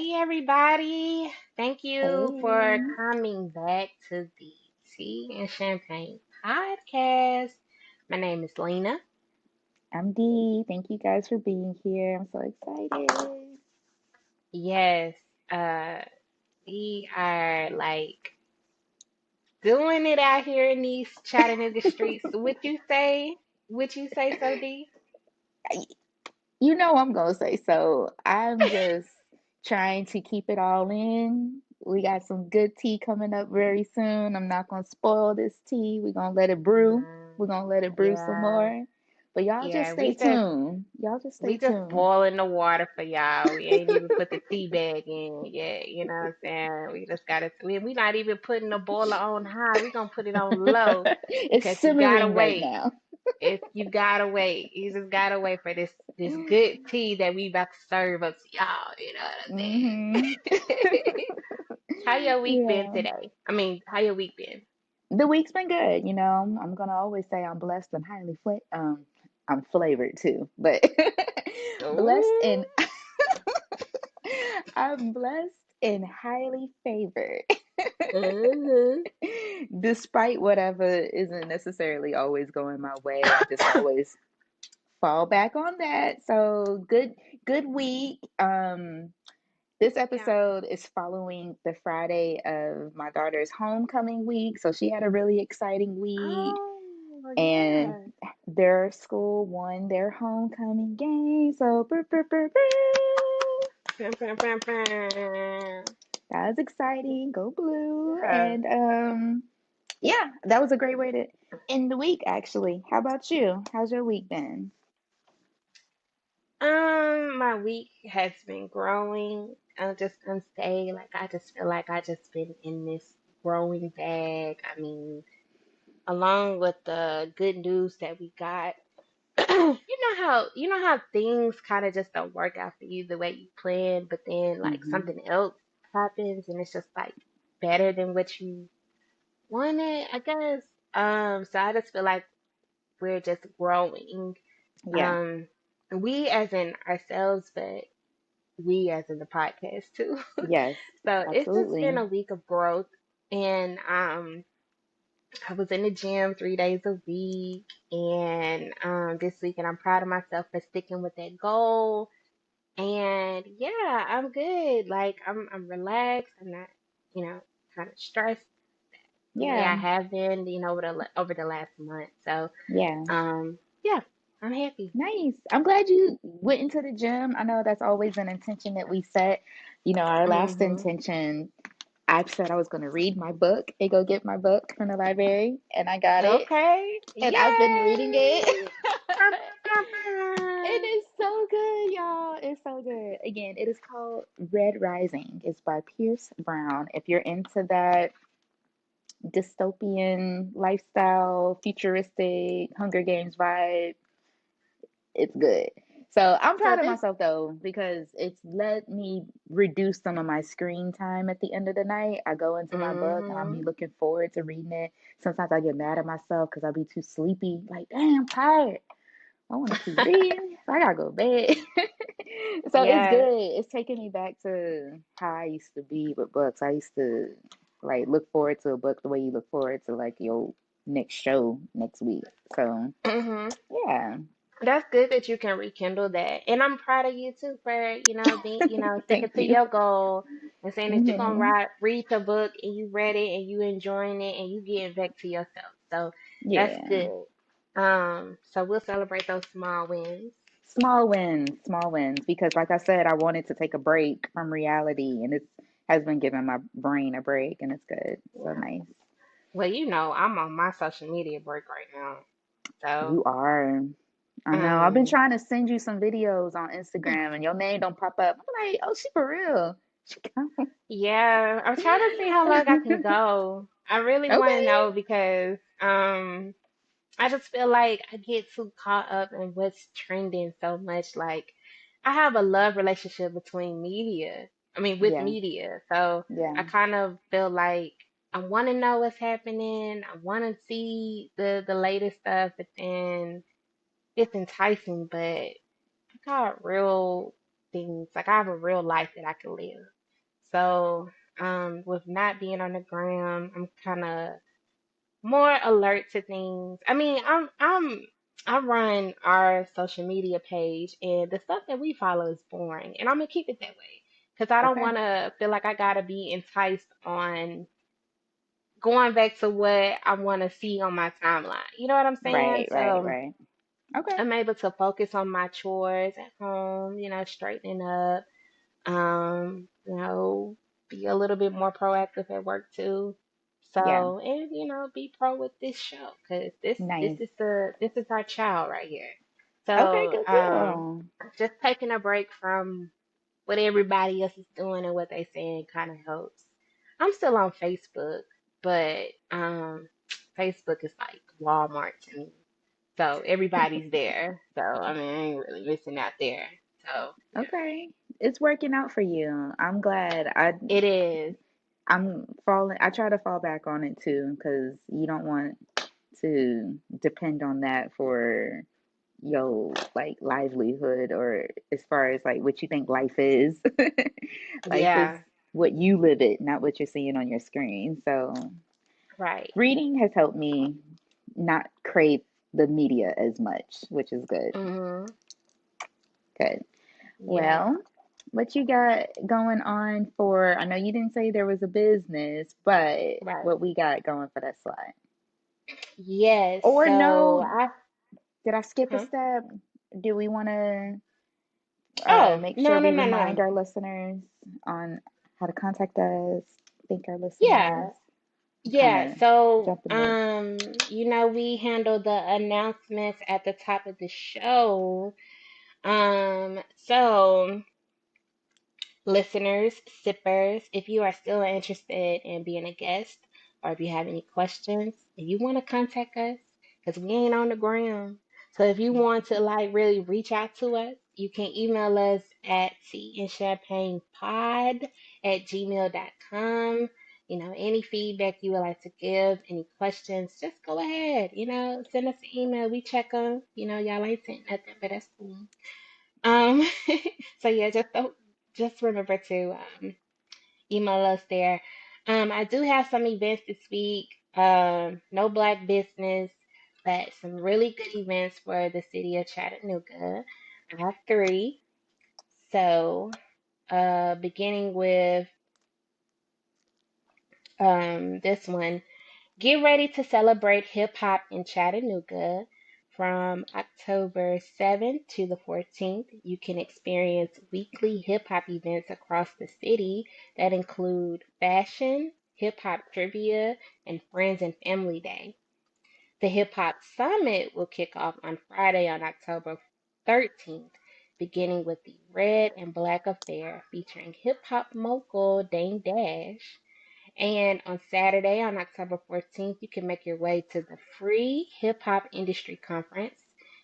Hey everybody. Thank you for Hey, coming back to the Tea and Champagne podcast. My name is Lena. I'm Dee. Thank you guys for being here. I'm so excited. Yes, uh we are like doing it out here in these Chattanooga streets. Would you say? Would you say so, D? You know I'm gonna say so. I'm just trying to keep it all in. We got some good tea coming up very soon. I'm not gonna spoil this tea. We're gonna let it brew. We're gonna let it brew some Yeah. more. But y'all just Yeah, stay tuned. Y'all just stay we just tuned. boiling the water for y'all. We ain't even put the tea bag in yet. You know what I'm saying? We just got to. We not even putting the boiler on high. We gonna put it on low It's because you gotta simmering right wait. now. If you gotta wait, you just gotta wait for this good tea that we about to serve up to y'all. You know what hmm I'm saying? How your week been Yeah. today? I mean, how your week been? The week's been good, you know. I'm gonna always say I'm blessed and I'm flavored too, but blessed Ooh. and I'm blessed and highly favored. Mhm. Despite whatever isn't necessarily always going my way, I just always fall back on that. So good week. This Yeah. episode is following the Friday of my daughter's homecoming week. So she had a really exciting week, Oh and yeah. their school won their homecoming game. So Pam, pam, pam, pam. that was exciting. Go blue. Yeah. And yeah, that was a great way to end the week actually. How about you? How's your week been? My week has been growing. I'm just gonna say, like, I just feel like I just been in this growing bag. I mean, along with the good news that we got, you know how things kind of just don't work out for you the way you planned, but then like Mm-hmm. something else happens and it's just like better than what you wanted, I guess. So I just feel like we're just growing. Yeah. Um, we as in ourselves, but we as in the podcast too. Yes. So it's just been Absolutely. a week of growth, and I was in the gym 3 days a week, and this week, and I'm proud of myself for sticking with that goal. And yeah, I'm good. Like I'm relaxed. I'm not, kind of stressed the way I Yeah. have been, over the last month. So Yeah. yeah, I'm happy. Nice. I'm glad you went into the gym. I know that's always an intention that we set. You know, our last Mhm. intention, I said I was going to read my book and go get my book from the library, and I got it. Okay. And I've been reading it. Yay! It is so good, y'all. It's so good. Again, it is called Red Rising. It's by Pierce Brown. If you're into that dystopian lifestyle, futuristic Hunger Games vibe, it's good. So I'm So proud of this. myself though because it's let me reduce some of my screen time at the end of the night. I go into my book and I'll be Mhm. looking forward to reading it. Sometimes I get mad at myself because I'll be too sleepy. Like, dang, I'm tired. I want to keep reading. So I gotta go to bed. So it's Yeah. good. It's taking me back to how I used to be with books. I used to like look forward to a book the way you look forward to like your next show next week. So Mhm. yeah. That's good that you can rekindle that. And I'm proud of you too for, being, sticking Thank to you. your goal and saying that you're gonna hmm read the book and you read it and you enjoying it and you getting back to yourself. So that's Yeah. good. So we'll celebrate those small wins. Small wins. Because, like I said, I wanted to take a break from reality, and it has been giving my brain a break, and it's good. So Yeah. nice. Well, I'm on my social media break right now. So, You are. I know. I've been um, trying to send you some videos on Instagram, and your name don't pop up. I'm like, oh, she for real. She yeah, I'm trying to see how long I can go. I really want to okay. know because, I just feel like I get too caught up in what's trending so much. Like, I have a love relationship between media. I mean, with Yeah. media. So Yeah. I kind of feel like I want to know what's happening. I want to see the latest stuff, but then it's enticing. But I got real things. Like I have a real life that I can live. So, with not being on the gram, I'm kind of more alert to things. I mean, I run our social media page, and the stuff that we follow is boring, and I'm gonna keep it that way because I don't Okay. want to feel like I gotta be enticed on going back to what I want to see on my timeline. You know what I'm saying? Right, right, So right. Okay. I'm able to focus on my chores at home, straightening up, be a little bit more proactive at work too. Yeah. So, and be pro with this show because this Nice. is this is our child right here. Okay, So, good deal. just taking a break from what everybody else is doing and what they saying kind of helps. I'm still on Facebook, but Facebook is like Walmart to me. So everybody's there. So I mean, I ain't really missing out there. So yeah, Okay. It's working out for you. I'm glad. it is. I try to fall back on it too because you don't want to depend on that for your like livelihood or as far as like what you think life is. Life is Yeah, what you live it, not what you're seeing on your screen. So right. reading has helped me not crave the media as much, which is good. Mhm. Good. Yeah, Well, what you got going on for, I know you didn't say there was a business, but right. what we got going for that slide? Yes. Or So no, I did I skip a huh? step? Do we want to Oh, make sure no, no, we no, remind no. our listeners on how to contact us? Thank our listeners. Yeah. I'm kind Yeah, of so jumping the. we handle the announcements at the top of the show. So listeners, sippers, if you are still interested in being a guest or if you have any questions, if you want to contact us, because we ain't on the ground. So if you want to like really reach out to us, you can email us at teaandchampagnepod@gmail.com. Any feedback you would like to give, any questions, just go ahead. Send us an email. We check them. Y'all ain't sent nothing, but that's cool. Um, so yeah, just remember to email us there. I do have some events this week. No black business, but some really good events for the city of Chattanooga. I have three. So, beginning with this one. Get ready to celebrate hip hop in Chattanooga from October 7th to the 14th. You can experience weekly hip hop events across the city that include fashion, hip hop trivia, and friends and family day. The Hip Hop Summit will kick off on Friday on October 13th, beginning with the Red and Black Affair featuring hip hop mogul Dame Dash. And on Saturday, on October 14th, you can make your way to the free Hip Hop Industry Conference.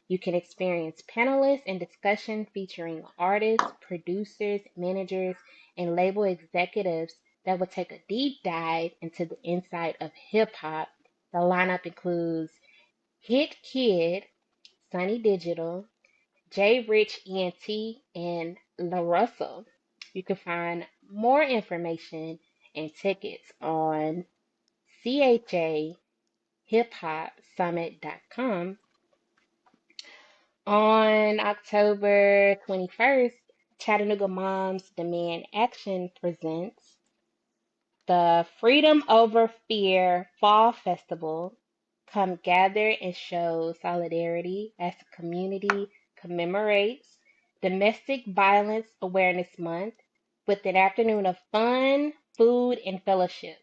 You can experience panelists and discussion featuring artists, producers, managers, and label executives that will take a deep dive into the inside of hip hop. The lineup includes Hit Kid, Sunny Digital, J Rich ENT, and La Russell. You can find more information and tickets on chahiphopsummit.com. On October 21st, Chattanooga Moms Demand Action presents the Freedom Over Fear Fall Festival. Come gather and show solidarity as the community commemorates Domestic Violence Awareness Month with an afternoon of fun, food, and fellowship.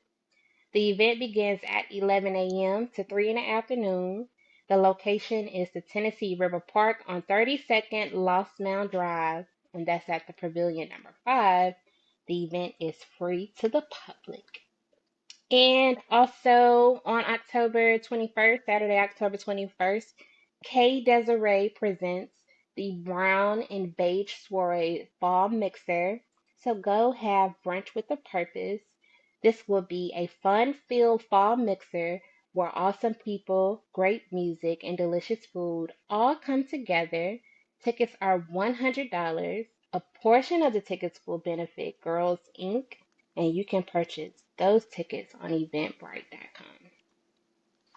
The event begins at 11 a.m. to 3 in the afternoon. The location is the Tennessee River Park on 32nd Lost Mound Drive, and that's at the Pavilion number 5. The event is free to the public. And also on October 21st, Saturday, October 21st, K Desiree presents the Brown and Beige Soiree Fall Mixer. So go have brunch with a purpose. This will be a fun-filled fall mixer where awesome people, great music, and delicious food all come together. Tickets are $100. A portion of the tickets will benefit Girls Inc. and you can purchase those tickets on eventbrite.com.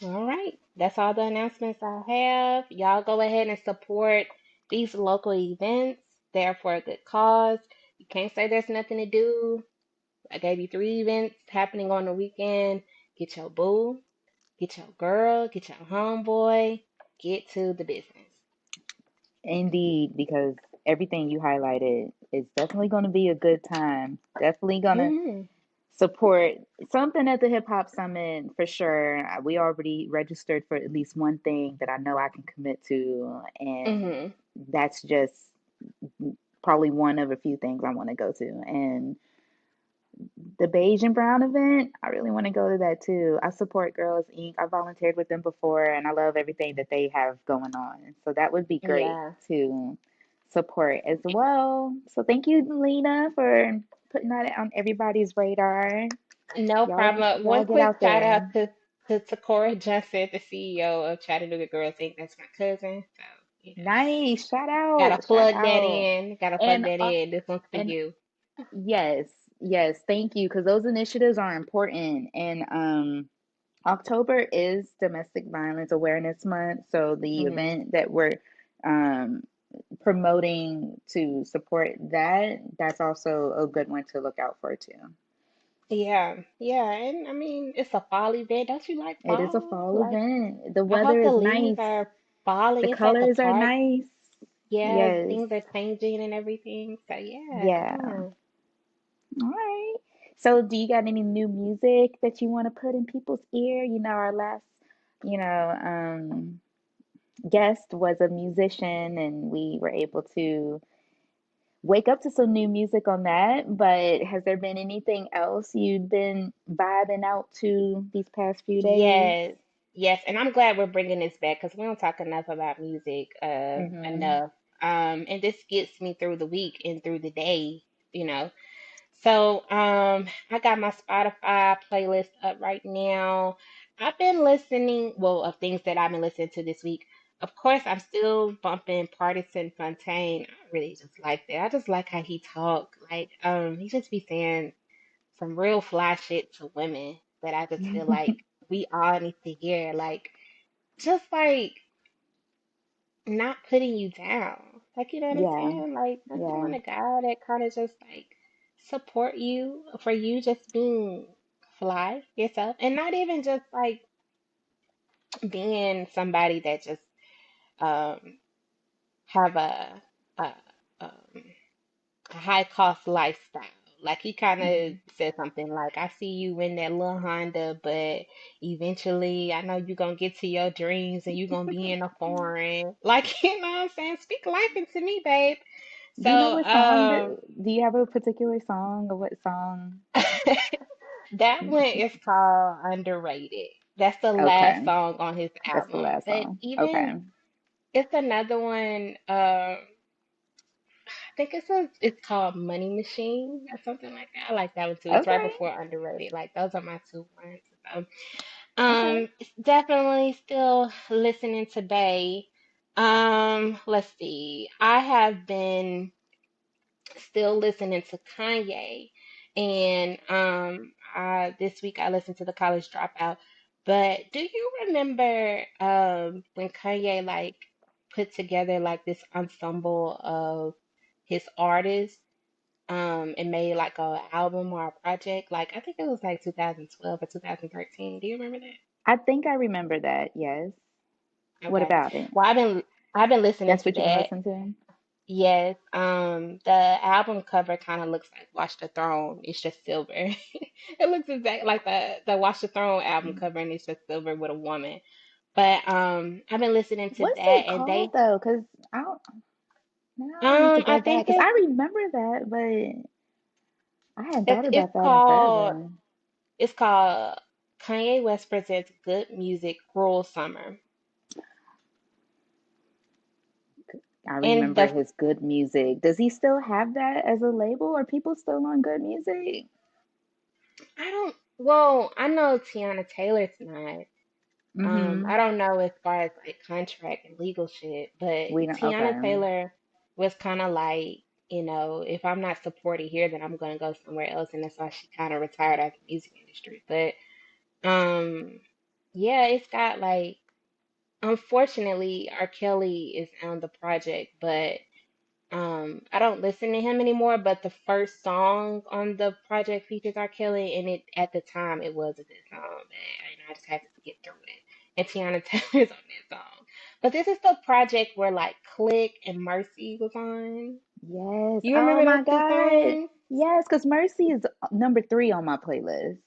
All right, that's all the announcements I have. Y'all go ahead and support these local events. They're for a good cause. You can't say there's nothing to do. I gave you three events happening on the weekend. Get your boo, get your girl, get your homeboy, get to the business. Indeed, because everything you highlighted is definitely going to be a good time. Definitely going to Mhm. support something at the Hip Hop Summit for sure. We already registered for at least one thing that I know I can commit to, and Mhm. that's just probably one of a few things I want to go to. And the beige and brown event, I really want to go to that too. I support Girls Inc. I volunteered with them before and I love everything that they have going on. So that would be great Yeah. to support as well. So thank you, Lena, for putting that on everybody's radar. No Y'all problem. y'all One get quick out shout there. out to Cora Johnson, the CEO of Chattanooga Girls Inc. That's my cousin. So, you know, Nice. Shout gotta out. Shout plug that out. in. Gotta plug And that in. This one's for and you. yes, yes, thank you because those initiatives are important. And October is Domestic Violence Awareness Month, so the Hmm. event that we're um, promoting to support that, that's also a good one to look out for too. Yeah, yeah, and I mean it's a fall event. Don't you like It is a fall? fall Like event. The I weather hope the is leaves nice. are The falling. It's at the colors are park. nice. Yeah, Yes. things are changing and everything. So yeah, Yeah. yeah. All right. So, do you got any new music that you want to put in people's ear? Our last, you know, guest was a musician, and we were able to wake up to some new music on that. But has there been anything else you've been vibing out to these past few days? Yes, yes, and I'm glad we're bringing this back because we don't talk enough about music Mm-hmm. enough. And this gets me through the week and through the day, you know. So, I got my Spotify playlist up right now. I've been listening, well, of things that I've been listening to this week. Of course, I'm still bumping Partisan Fontaine. I really just like that. I just like how he talk. Like, he just be saying some real fly shit to women that I just feel like we all need to hear. Like, just like not putting you down. Like, you know what I'm Yeah, saying? Like, don't you yeah. want a guy that kind of just like support you for you just being fly yourself and not even just like being somebody that just um have a, um, a high cost lifestyle. Like he kind of Mhm. said something like, I see you in that little Honda, but eventually I know you're gonna get to your dreams and you're gonna be in a foreign. Like, you know what I'm saying? Speak life into me, babe. Do you know So, what song do you have a particular song or what song? that one is called Underrated. That's the last Okay, song on his that's the album. last But song. Okay. even it's another one. I think it's called Money Machine or something like that. I like that one too. It's right Okay. before Underrated. Like those are my two ones. So, Okay. it's definitely still listening to Bay. Let's see. I have been still listening to Kanye, and this week I listened to the College Dropout. But do you remember when Kanye like put together like this ensemble of his artists and made like a album or a project? Like I think it was like 2012 or 2013. Do you remember that? I think I remember that. Yes. What Okay. about it? Well, I've been listening That's to what you've been that. listening to? Yes, the album cover kind of looks like Watch the Throne. It's just silver. It looks exactly like the Watch the Throne album cover, and it's just silver with a woman. But I've been listening to What's that, it and called they though? Because now I need to I go back think because I remember that, but I hadn't thought it's about that in called forever. it's called Kanye West presents Good Music Cruel Summer, I and remember the his Good Music. Does he still have that as a label? Are people still on Good Music? I don't. Well, I know Tiana Taylor's not. Mm-hmm. I don't know as far as like contract and legal shit, but We don't. Tiana Okay. Taylor was kind of like. if I'm not supported here, then I'm gonna go somewhere else, and that's why she kind of retired out of the music industry. But um, yeah, it's got like, unfortunately, R. Kelly is on the project, but I don't listen to him anymore. But the first song on the project features R. Kelly, and it at the time it was a good song, and I just had to get through it. And Tiana Taylor's on that song. But this is the project where like Click and Mercy was on. Yes. You Oh remember my those two God. songs? Yes, because Mercy is number 3 on my playlist.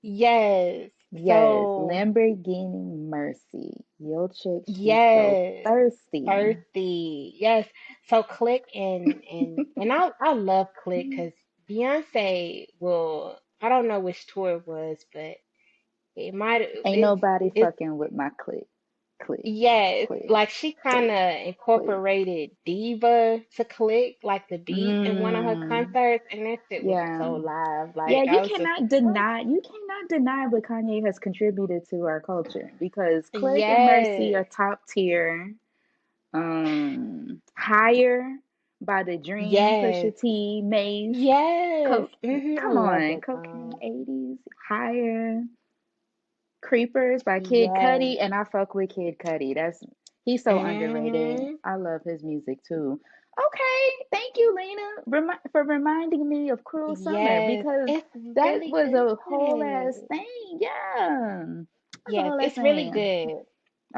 Yes. Yes, So Lamborghini Mercy. Your chick, she's so yes. thirsty. Thirsty. Yes. So Click and I love Click because Beyonce will, I don't know which tour it was, but it might Ain't nobody it's fucking with my click. Click, yes, click, like she kind click, of click. incorporated Diva to Click, like the beat in one of her Mmm. concerts, and that shit was Yeah. so live. Yeah, Like I was just like, you cannot deny what Kanye has contributed to our culture because Click and Mercy are yes, top tier. Higher by the Dream, yes, Pusha T, Mace. yes. Co- I Come love on, that Cocaine song. 80s, Higher. Creepers by Kid Yes. Cudi, and I fuck with Kid Cudi. He's so underrated. Mhm. I love his music too. Okay, thank you, Lena, for reminding me of Cruel Summer Yes. because It's that really was a whole ass good. thing. Yeah, that's a Yes, whole ass it's really thing. good.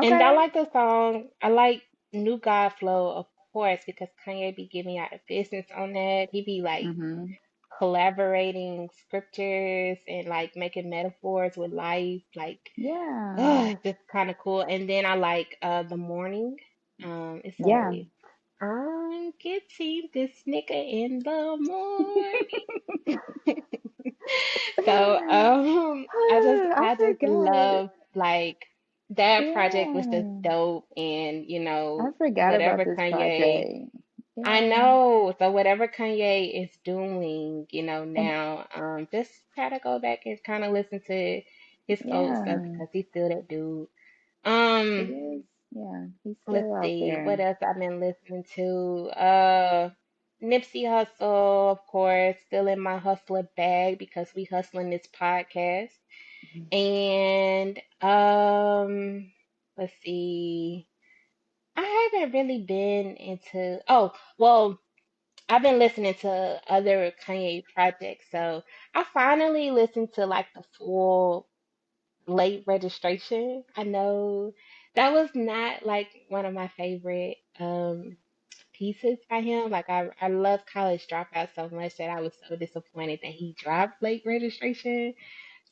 And I Okay. like the song. I like New God Flow, of course, because Kanye be giving out the business on that. He be like Mhm. collaborating scriptures and like making metaphors with life. Like, Yeah. just kind of cool. And then I like The Morning. It's Yeah. a I'm getting this nigga in the morning. So I I just forgot. love like that project was just Yeah. dope, and I forgot about whatever this Kanye, project. I Yeah. know, so whatever Kanye is doing, And now, just try to go back and kind of listen to his old stuff yeah, because he's still that dude. he Um, is. Yeah, he's let's still out see there. what else I've been listening to. Nipsey Hussle, of course, still in my hustler bag because we hustling this podcast. And let's see. I haven't really been into, oh, well, I've been listening to other Kanye projects. So I finally listened to like the full Late Registration. I know that was not like one of my favorite pieces by him. Like I love College Dropout so much that I was so disappointed that he dropped Late Registration.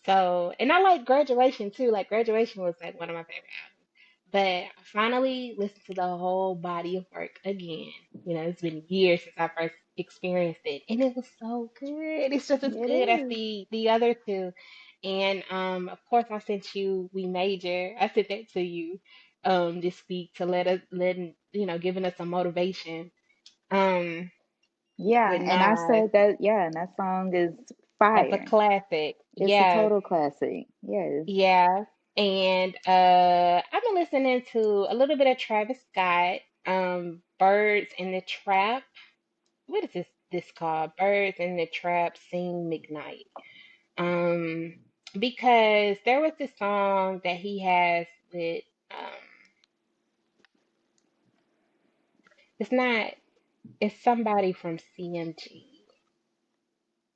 So, and I like Graduation too. Like Graduation was like one of my favorite albums. But I finally listened to the whole body of work again. It's been years since I first experienced it, and it was so good. It's just as It good as is. the other two. And of course, I sent you We Major. I sent that to you this week to giving us some motivation. Um, Yeah, with and I Nas, said that. Yeah, and that song is that's a fire. classic. It's a Yeah, total classic. Yes. yeah. And I've been listening to a little bit of Travis Scott, Birds in the Trap. What is this called? Birds in the Trap Sing McKnight. Um, because there was this song that he has with it's not it's somebody from CMG.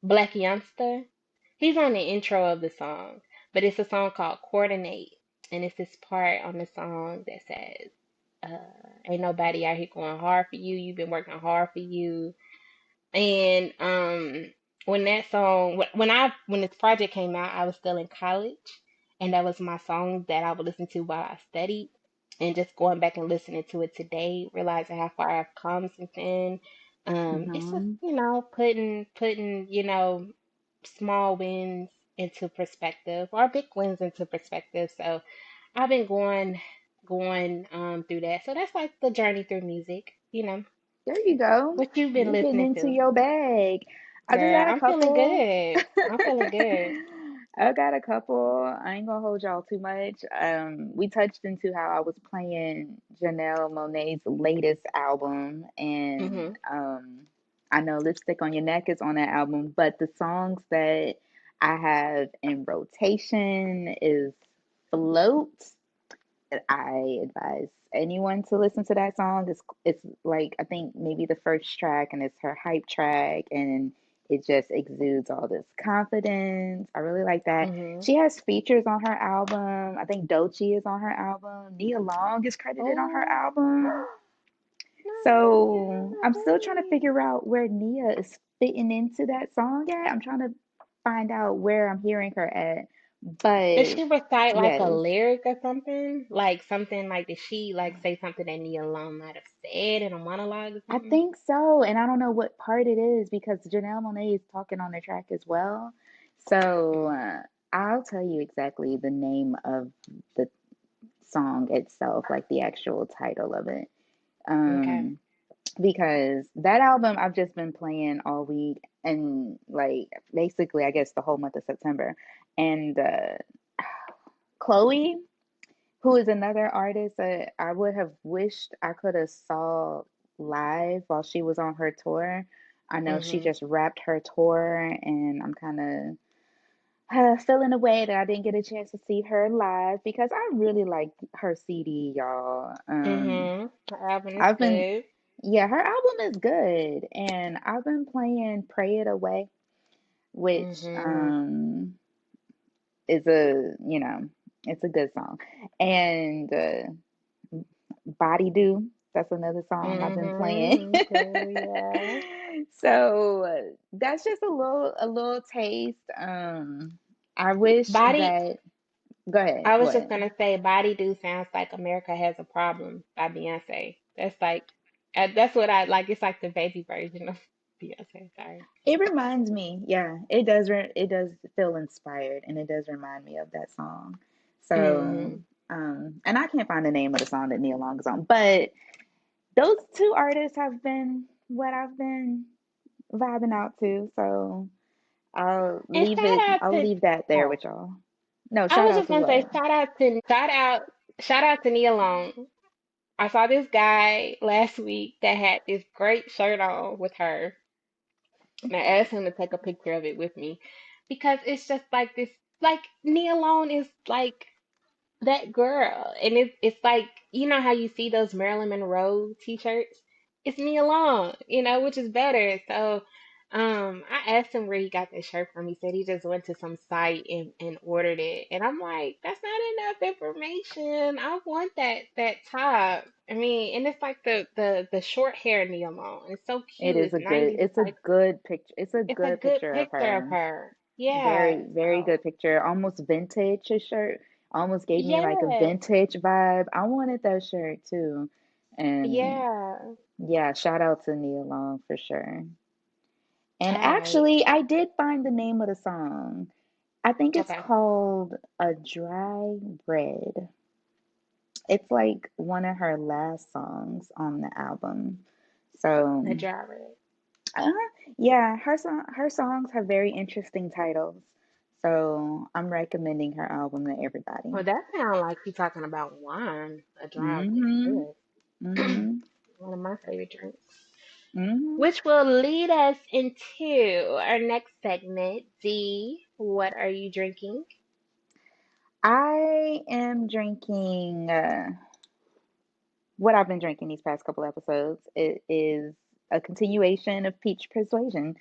Black Youngster. He's on the intro of the song, but it's a song called Coordinate. And it's this part on the song that says, ain't nobody out here going hard for you. You've been working hard for you. And when that song when this project came out, I was still in college, and that was my song that I would listen to while I studied. And just going back and listening to it today, realizing how far I've come since then. It's just, Mm-hmm. putting small wins into perspective, or big wins into perspective. So I've been going through that. So that's like the journey through music. There you go. What you've been You're getting listening into to? your bag. I just Girl, got a I'm feeling couple. good. I'm feeling good. I got a couple. I ain't gonna hold y'all too much. We touched into how I was playing Janelle Monáe's latest album, and Hmm. I know Lipstick on Your Neck is on that album, but the songs that I have in rotation is Float. I advise anyone to listen to that song. It's like I think maybe the first track and it's her hype track and it just exudes all this confidence. I really like that. Mhm. She has features on her album. I think Doechii is on her album. Nia Long is credited on her Oh. album. No, So I'm still trying to no. figure out where Nia is fitting into that song at. I'm trying to find out where I'm hearing her at. Does But she recite like a yes, lyric or something? Like something like did she like say something that Nia Long might have said in a monologue or I something? think so. And I don't know what part it is because Janelle Monáe is talking on the track as well. So I'll tell you exactly the name of the song itself, like the actual title of it. Okay. Um, because that album I've just been playing all week and like basically I guess the whole month of September. And Chloe, who is another artist that I would have wished I could have saw live while she was on her tour. I know she Mhm. just wrapped her tour, and I'm kind of feeling away that I didn't get a chance to see her live because I really like her CD, y'all. Mhm. The album is I've been, good. yeah, her album is good, and I've been playing "Pray It Away," which Mhm. is it's a good song, and Body Do. That's another song I've been playing. Mhm. Girl, yeah. So that's just a little taste. I wish Body. that. Go ahead. I was just What? gonna say, "Body Do" sounds like "America Has a Problem" by Beyonce. That's like, that's what I like. It's like the baby version of Beyonce. Sorry. It reminds me. Yeah, it does. It does feel inspired, and it does remind me of that song. So, Mhm. and I can't find the name of the song that Neil Long is on, but those two artists have been what I've been vibing out to. So And I'll leave that there oh, with y'all. No, I shout was out just to gonna say what? shout out, shout out to Nia Long. I saw this guy last week that had this great shirt on with her, and I asked him to take a picture of it with me because it's just like this, like Nia Long is like that girl. And it's like, you know how you see those Marilyn Monroe t-shirts? It's Nia Long, which is better. So I asked him where he got that shirt from. He said he just went to some site and ordered it. And I'm like, that's not enough information. I want that top. I mean, and it's like the short hair Nia Long. It's so It cute. is It's a good. 90s It's a type. good picture. It's a It's a good good picture of picture of her. her. Yeah. Very, very So good picture. Almost vintage shirt. Almost gave me like a yes. vintage vibe. I wanted that shirt too. And Yeah. yeah, shout out to Nia Long for sure. And All right. actually, I did find the name of the song. I think it's Okay. called A Dry Bread. It's like one of her last songs on the album. The So, driver. uh, yeah, her songs have very interesting titles. So, I'm recommending her album to everybody. Well, that sounds like you're talking about wine. A drive Mhm. is good. Mhm. One of my favorite drinks. Mhm. Which will lead us into our next segment. D, what are you drinking? I am drinking what I've been drinking these past couple episodes. It is a continuation of Peach Persuasion.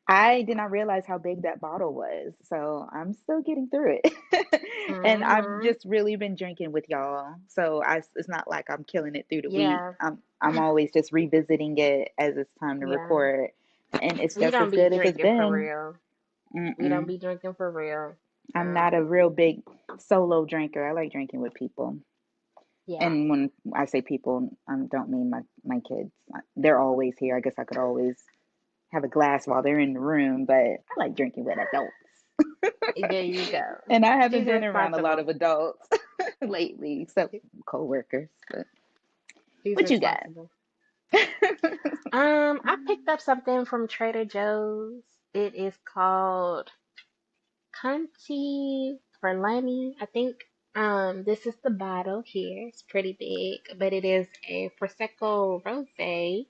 I did not realize how big that bottle was, so I'm still getting through it. And I've Mm-hmm. just really been drinking with y'all, so it's not like I'm killing it through the week. Yeah. I'm always just revisiting it as it's time to Yeah. record, and it's We just as don't be good as it's drinking for been. real. We don't Mm-mm. be drinking for real. I'm So, not a real big solo drinker. I like drinking with people. yeah. And when I say people, I don't mean my kids. They're always here. I guess I could always have a glass while they're in the room, but I like drinking with adults. There you go. And I haven't She's been around a lot responsible. of adults lately, except coworkers. But She's what you got? responsible. I picked up something from Trader Joe's. It is called Conti Ferlani. I think this is the bottle here. It's pretty big, but it is a Prosecco Rosé.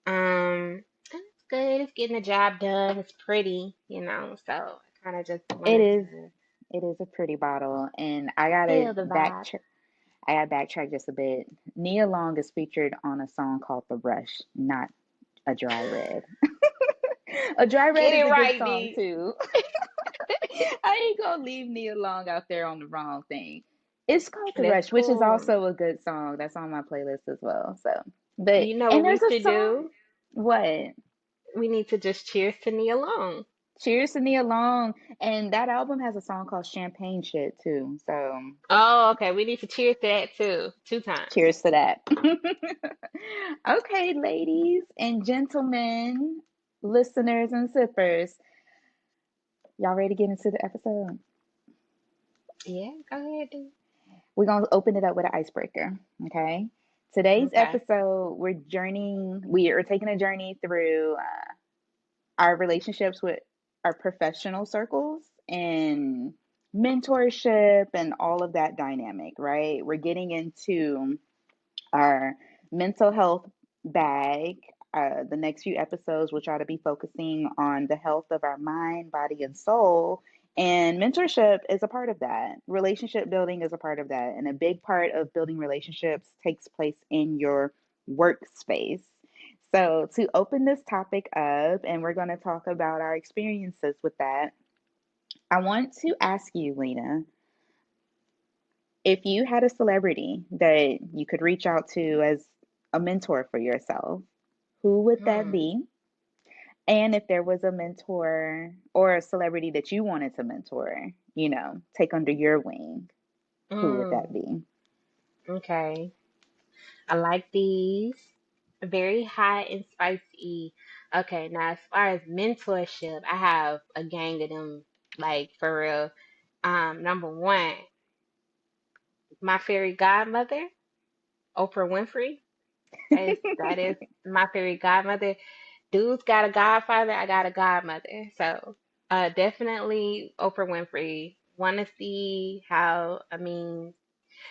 Um good. It's getting the job done. It's pretty, so I kind of just It wanted is. to It is a pretty bottle, and I gotta feel the vibe. backtrack. I gotta backtrack just a bit. Nia Long is featured on a song called "The Rush," not a Dry Red. A Dry Red Get is it a good right, song D. too. I ain't gonna leave Nia Long out there on the wrong thing. It's called "The That's Rush," which is cool. also a good song. That's on my playlist as well. So, but You know and what we there's a should song. do? What? We need to just cheers to Nia Long. Cheers to Nia Long, and that album has a song called "Champagne Shit" too. So, Oh, okay. We need to cheers to that too, 2 times. cheers to that. Okay, ladies and gentlemen, listeners and sippers, y'all ready to get into the episode? Yeah, go ahead, D. We're going to open it up with an icebreaker, okay? Today's Okay. episode, we are taking a journey through our relationships with our professional circles and mentorship and all of that dynamic, right? We're getting into our mental health bag. The next few episodes will try to be focusing on the health of our mind, body, and soul. And mentorship is a part of that. Relationship building is a part of that. And a big part of building relationships takes place in your workspace. So, to open this topic up, and we're going to talk about our experiences with that, I want to ask you, Lena, if you had a celebrity that you could reach out to as a mentor for yourself, who would that Hmm. be? And if there was a mentor or a celebrity that you wanted to mentor, take under your wing, who would that Mm. be? Okay. I like these. Very hot and spicy. Okay, now as far as mentorship, I have a gang of them, like for real. Number one, my fairy godmother, Oprah Winfrey. That is my fairy godmother. Dude's got a godfather, I got a godmother. So definitely Oprah Winfrey. Want to see how, I mean,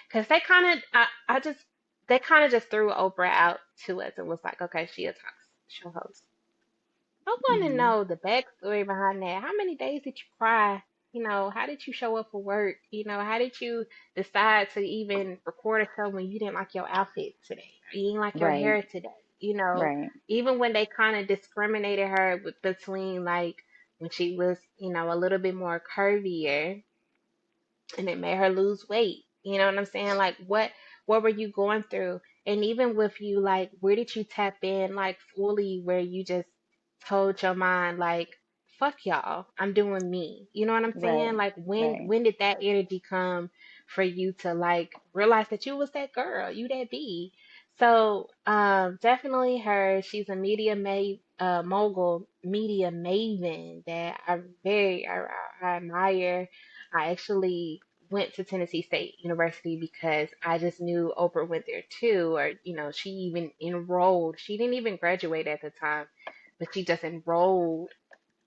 because they kind of, I just, they kind of just threw Oprah out to us and was like, okay, she a talk show host. I want to Hmm. know the backstory behind that. How many days did you cry? How did you show up for work? How did you decide to even record a show when you didn't like your outfit today? Or you didn't like your Right, hair today? right, Even when they kind of discriminated her between like when she was, a little bit more curvier and it made her lose weight. You know what I'm saying? Like what were you going through? And even with you, like where did you tap in like fully where you just told your mind like fuck y'all, I'm doing me. You know what I'm saying? right, Like when right. when did that energy come for you to like realize that you was that girl, you that B? So definitely her. She's a mogul, media maven that I admire. I actually went to Tennessee State University because I just knew Oprah went there too, or she even enrolled. She didn't even graduate at the time, but she just enrolled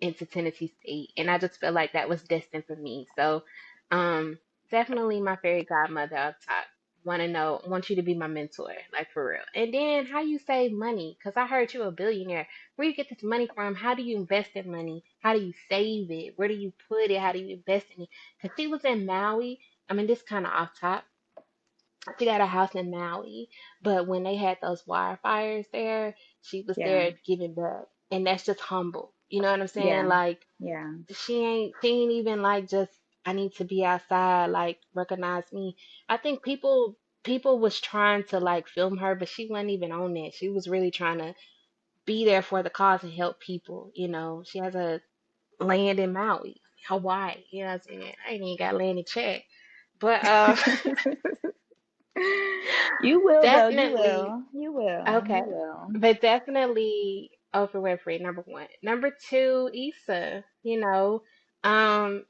into Tennessee State, and I just feel like that was destined for me. So, um, definitely my fairy godmother up top. Want you to be my mentor, like for real. And then how you save money? Cause I heard you a billionaire. Where you get this money from? How do you invest in money? How do you save it? Where do you put it? How do you invest in it? Cause she was in Maui. I mean, this kind of off top. She got a house in Maui, but when they had those wildfires there, she was Yeah, there giving back, and that's just humble. You know what I'm saying? yeah, Like yeah, she ain't even like just I need to be outside, like recognize me. I think people was trying to like film her, but she wasn't even on that. She was really trying to be there for the cause and help people. She has a land in Maui, Hawaii. You know what I'm saying? I ain't even got land to check. But You will, though. You definitely. will. You will. Okay. You will. But definitely Oprah Winfrey, number one. Number two, Issa.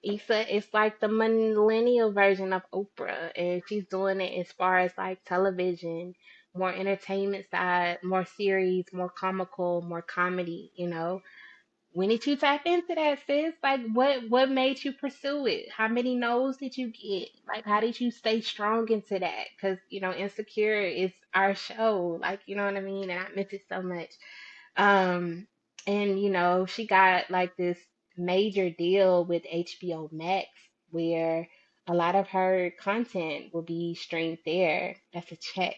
Issa is like the millennial version of Oprah, and she's doing it as far as like television, more entertainment side, more series, more comical, more comedy. When did you tap into that, sis? Like, what made you pursue it? How many no's did you get? Like, how did you stay strong into that? Because Insecure is our show. Like, you know what I mean? And I miss it so much. Um, And she got like this major deal with HBO Max where a lot of her content will be streamed there. That's a check.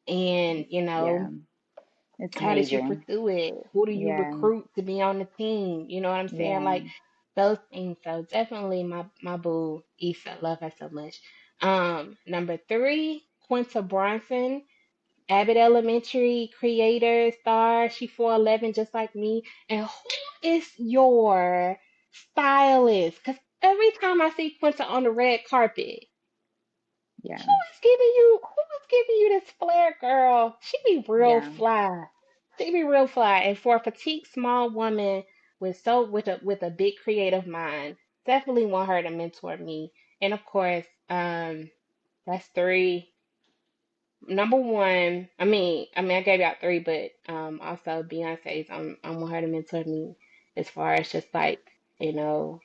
And Yeah, it's how did you major. pursue it? Who do you Yeah, recruit to be on the team? You know what I'm saying? yeah, Like those things. So definitely my boo Issa. Love her so much. Number three, Quinta Brunson. Abbott Elementary creator, star. She 4'11", just like me. And who is your stylist? Because every time I see Quinta on the red carpet, yeah, who is giving you this flair, girl? She be real yeah. fly. She be real fly. And for a petite small woman with a big creative mind, definitely want her to mentor me. And of course, that's three. Number one, I mean, I gave out three, but also Beyonce's. I want her to mentor me as far as just like you know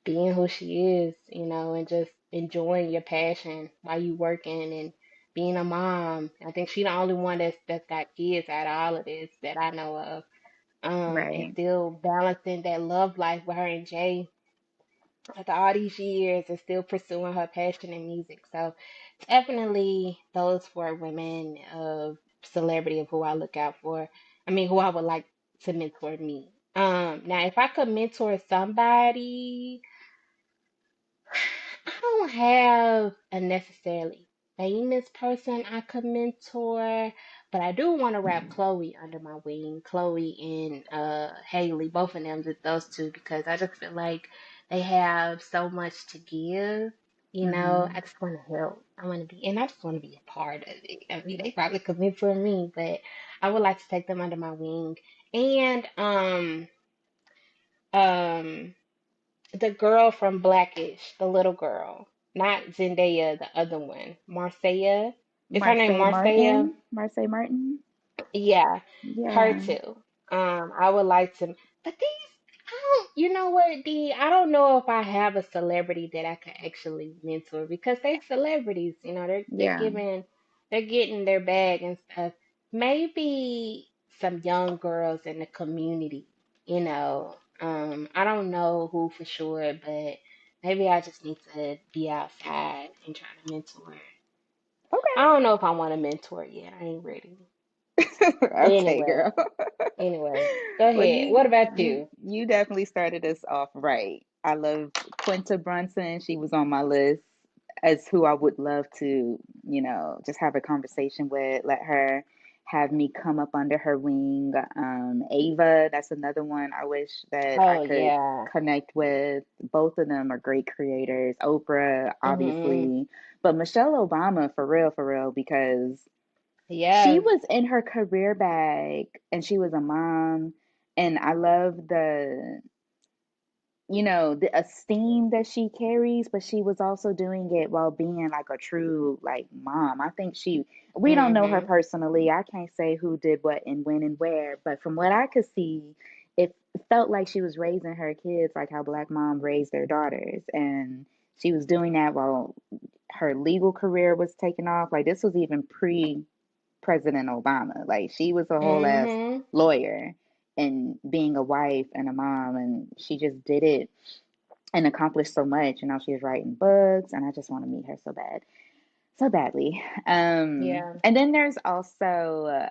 being who she is, and just enjoying your passion while you working and being a mom. I think she the only one that's got kids out of all of this that I know of. And Right. still balancing that love life with her and Jay after all these years and still pursuing her passion in music. So definitely those four women of celebrity of who I look out for. I mean, who I would like to mentor me. Now if I could mentor somebody, I don't have a necessarily famous person I could mentor, but I do want to wrap Chloe under my wing. Chloe and Haley, both of them, just those two, because I just feel like they have so much to give. Mm-hmm. I just want to help. And I just want to be a part of it. I mean, they probably could mentor me, but I would like to take them under my wing. And um, the girl from Blackish, the little girl, not Zendaya, the other one, Marcia. Is her name Marcia? Marseille Martin. Yeah, her Yeah, too. I would like to, but these, I don't. You know what, Dee? I don't know if I have a celebrity that I could actually mentor because they're celebrities. They're yeah. giving, they're getting their bag and stuff. Maybe some young girls in the community. I don't know who for sure, but maybe I just need to be outside and try to mentor. I Okay. don't know if I want to mentor yet. I ain't ready. But Okay, anyway. girl. Anyway, go Well, ahead. What about you? you definitely started us off right. I love Quinta Brunson. She was on my list as who I would love to, just have a conversation with. Let her have me come up under her wing. Ava, that's another one I wish that I Oh could yeah. connect with. Both of them are great creators. Oprah, Mhm. obviously, but Michelle Obama, for real, because she Yeah. was in her career bag and she was a mom. And I love the esteem that she carries, but she was also doing it while being like a true like mom. I think we don't know her Mhm. personally. I can't say who did what and when and where, but from what I could see, it felt like she was raising her kids like how black mom raised their daughters. And she was doing that while her legal career was taking off. Like this was even pre President Obama. Like she was a whole ass Mhm. lawyer and being a wife and a mom, and she just did it and accomplished so much. She was writing books, and I just want to meet her so bad, so badly. Yeah. And then there's also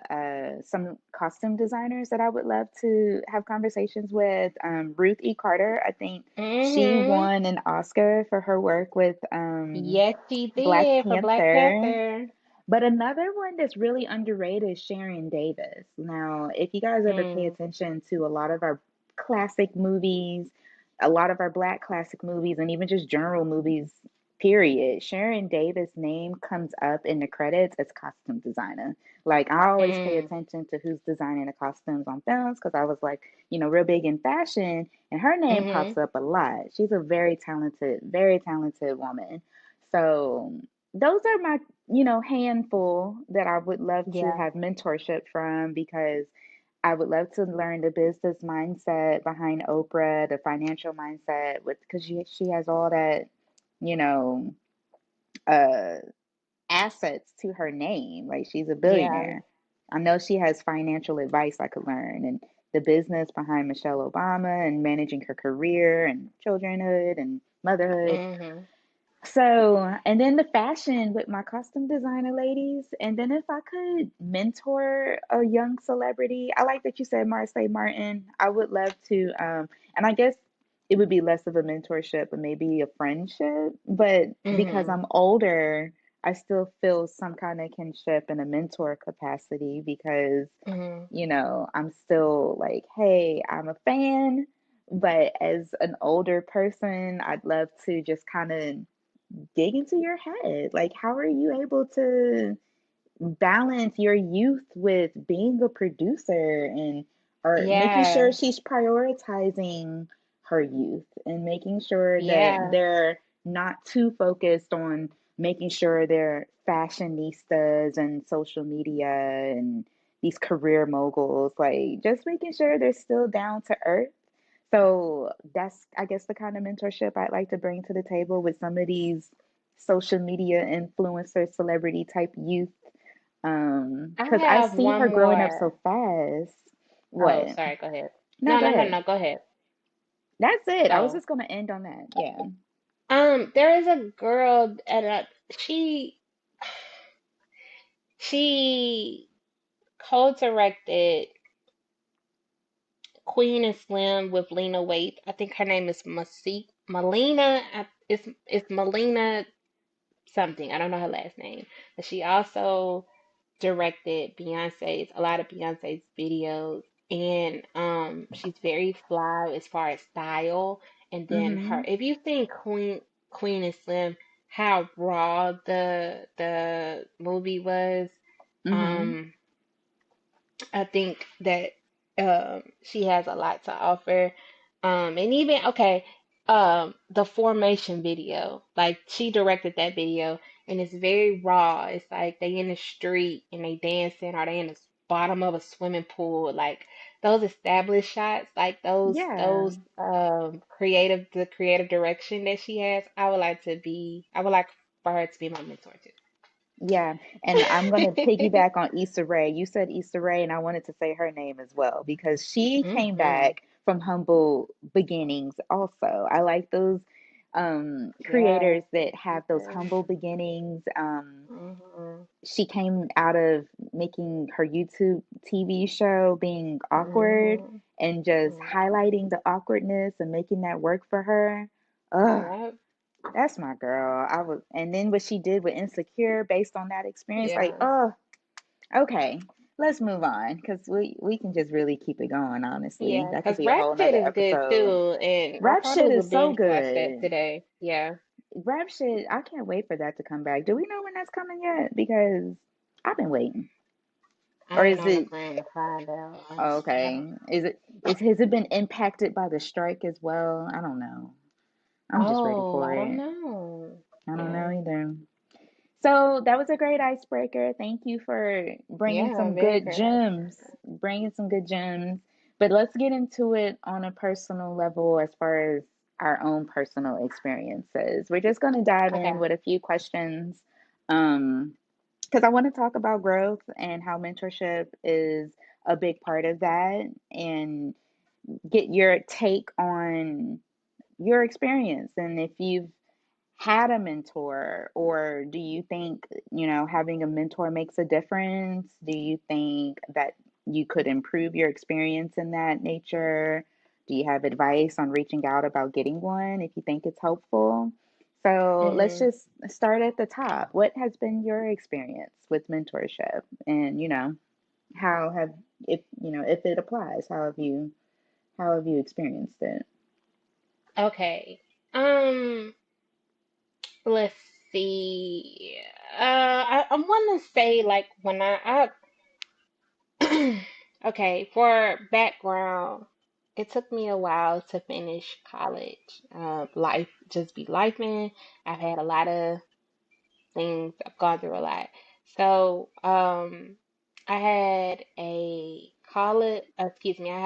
some costume designers that I would love to have conversations with. Ruth E. Carter, I think she Mhm. won an Oscar for her work with Yes, she Black did for Black Panther. Panther. But another one that's really underrated is Sharon Davis. Now, if you guys ever pay Mm. attention to a lot of our classic movies, a lot of our black classic movies, and even just general movies, period, Sharon Davis' name comes up in the credits as costume designer. Like, I always pay Mm. attention to who's designing the costumes on films because I was like, real big in fashion, and her name pops Mhm. up a lot. She's a very talented woman. So, those are my handful that I would love to Yeah. have mentorship from because I would love to learn the business mindset behind Oprah, the financial mindset with because she has all that, you know, uh assets to her name. Like she's a Yeah. billionaire. I know she has financial advice I could learn and the business behind Michelle Obama and managing her career and childrenhood and motherhood. Mhm. So, and then the fashion with my custom designer ladies. And then if I could mentor a young celebrity, I like that you said Marseille Martin. I would love to. And I guess it would be less of a mentorship, but maybe a friendship. But because Mhm. I'm older, I still feel some kind of kinship in a mentor capacity because, Mhm. I'm still like, hey, I'm a fan. But as an older person, I'd love to just kind of dig into your head. Like, how are you able to balance your youth with being a producer and or making sure Yeah. she's prioritizing her youth and making sure that Yeah. they're not too focused on making sure they're fashionistas and social media and these career moguls, like just making sure they're still down to earth. So that's, I guess, the kind of mentorship I'd like to bring to the table with some of these social media influencer, celebrity type youth. I Because I have see one her growing up so more. fast. Oh, What? sorry. Go ahead. No, No, go no, no, ahead. no. Go ahead. That's it. I was Oh. just gonna end on that. Yeah. There is a girl at she co-directed Queen and Slim with Lena Waithe. I think her name is Melina. It's Melina something. I don't know her last name, but she also directed a lot of Beyonce's videos, and she's very fly as far as style. And then Mm-hmm. if you think Queen and Slim, how raw the movie was, Mm-hmm. um I think that she has a lot to offer. And even okay, the formation video, like she directed that video, and it's very raw. It's like they in the street and they dancing, or they in the bottom of a swimming pool, like those established shots, like Yeah. those the creative direction that she has. I would like for her to be my mentor Yeah. And I'm gonna too. piggyback on Issa Rae. You said Issa Rae, and I wanted to say her name as well because she came Hmm. back from humble beginnings also. I like those Yes, creators that me have those too. humble beginnings. Mhm. She came out of making her YouTube TV show being awkward Mhm. and just Mhm. highlighting the awkwardness and making that work for her. Ugh, Yep. that's my girl. I was, and then what she did with Insecure based on that experience, like, Yeah. oh, okay, let's move on because we can just really keep it going. Honestly, Yeah. that could Cause be a rap whole shit nother is good episode. too, and I Rap probably shit will is so binge watch that good. today. Yeah. Rap shit, I can't wait for that to come back. Do we know when that's coming yet? Because I've been waiting. Or I ain't is on the it gram to find out, oh, honestly. I don't okay? Is it is has it been impacted by the strike as well? I don't know. I'm just ready Oh, for I don't it. know. I don't know Yeah. either. So that was a great icebreaker. Thank you for bringing Yeah, some very good great gems, icebreaker. bringing some good gems. But let's get into it on a personal level as far as our own personal experiences. We're just going to dive in Okay. with a few questions. Um, because I want to talk about growth and how mentorship is a big part of that and get your take on your experience and if you've had a mentor or do you think, having a mentor makes a difference? Do you think that you could improve your experience in that nature? Do you have advice on reaching out about getting one if you think it's helpful? So let's Mhm. just start at the top. What has been your experience with mentorship? And, how have if it applies, how have you experienced it? Okay. Um, let's see. I want to say like when okay, for background, it took me a while to finish college. Life just be life, man. I've had a lot of things. I've gone through a lot. So, I had a college, excuse me, I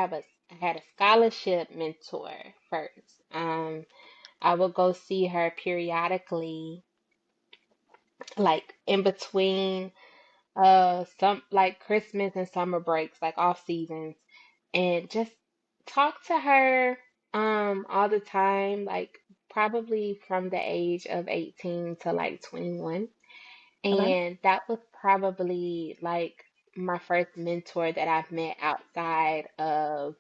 had a scholarship mentor first. I would go see her periodically, like in between some like Christmas and summer breaks, like off seasons. and just talk to her all the time, like probably from the age of 18 to like 21. Okay. And that was probably like my first mentor that I've met outside of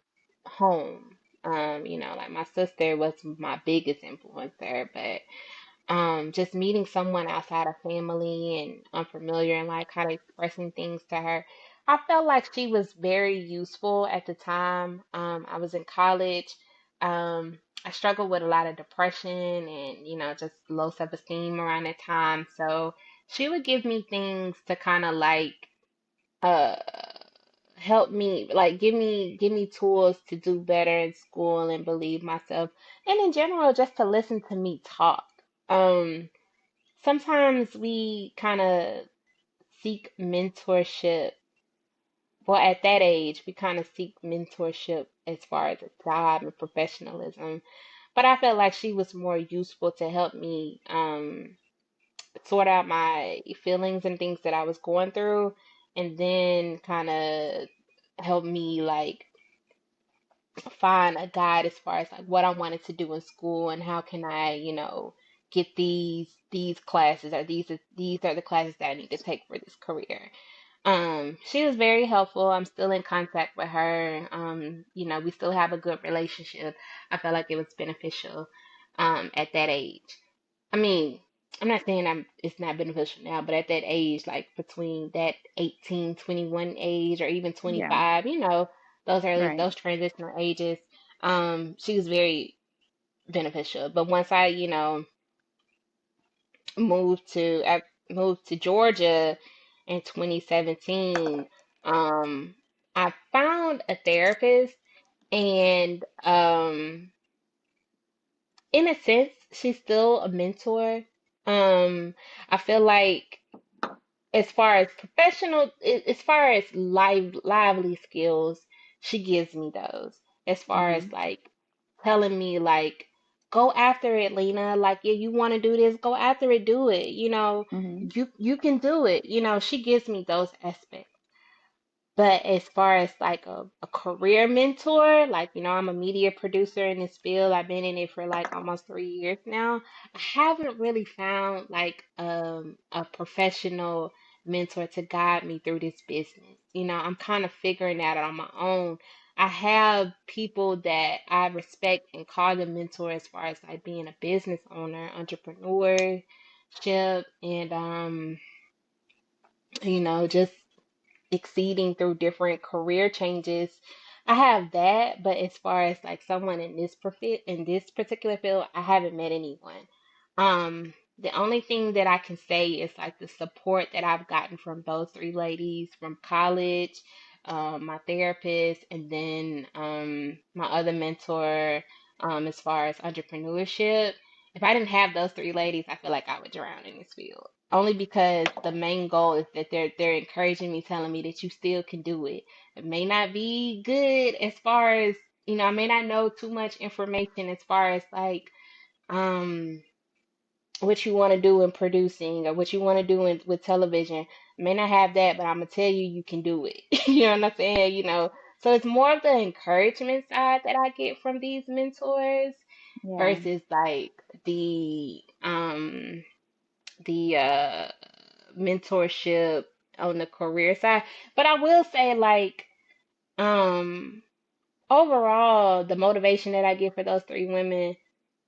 home. Like my sister was my biggest influencer, but just meeting someone outside of family and unfamiliar and like kind of expressing things to her. I felt like she was very useful at the time. I was in college. I struggled with a lot of depression and, just low self-esteem around that time. So she would give me things to kind of like uh help me, like give me tools to do better in school and believe myself, and in general just to listen to me talk. um Sometimes we kind of seek mentorship. Well, at that age we kind of seek mentorship as far as a job and professionalism, but I felt like she was more useful to help me sort out my feelings and things that I was going through, and then kind of help me like find a guide as far as like what I wanted to do in school and how can I, get these classes, or these are the classes that I need to take for this career. She was very helpful. I'm still in contact with her. We still have a good relationship. I felt like it was beneficial at that age. I mean, I'm not saying it's not beneficial now, but at that age, like between that 18, 21 age, or even Yeah. 25, Right. those transitional ages, she was very beneficial. But once I moved to Georgia in 2017, um, I found a therapist, and in a sense, she's still a mentor. I feel like as far as as far as lively skills, she gives me those. As far as Mhm. like telling me like, go after it, Lena. Like, yeah, you want to do this, go after it, do it. Mhm. You can do it. She gives me those aspects. But as far as like a career mentor, like, I'm a media producer in this field. I've been in it for like almost 3 years now. I haven't really found like a professional mentor to guide me through this business. I'm kind of figuring that out on my own. I have people that I respect and call them mentor as far as like being a business owner, entrepreneurship, and just exceeding through different career changes. I have that, but as far as like someone in this particular field, I haven't met anyone. The only thing that I can say is like the support that I've gotten from those three ladies from college, my therapist, and then my other mentor, as far as entrepreneurship. If I didn't have those three ladies, I feel like I would drown in this field. Only because the main goal is that they're encouraging me, telling me that you still can do it. It may not be good as far as, I may not know too much information as far as like um what you want to do in producing or what you want to do with television. May not have that, but I'm gonna tell you you can do it. You know what I'm saying? So it's more of the encouragement side that I get from these mentors Yeah. versus like the mentorship on the career side. But I will say, like, um, overall, the motivation that I get for those three women,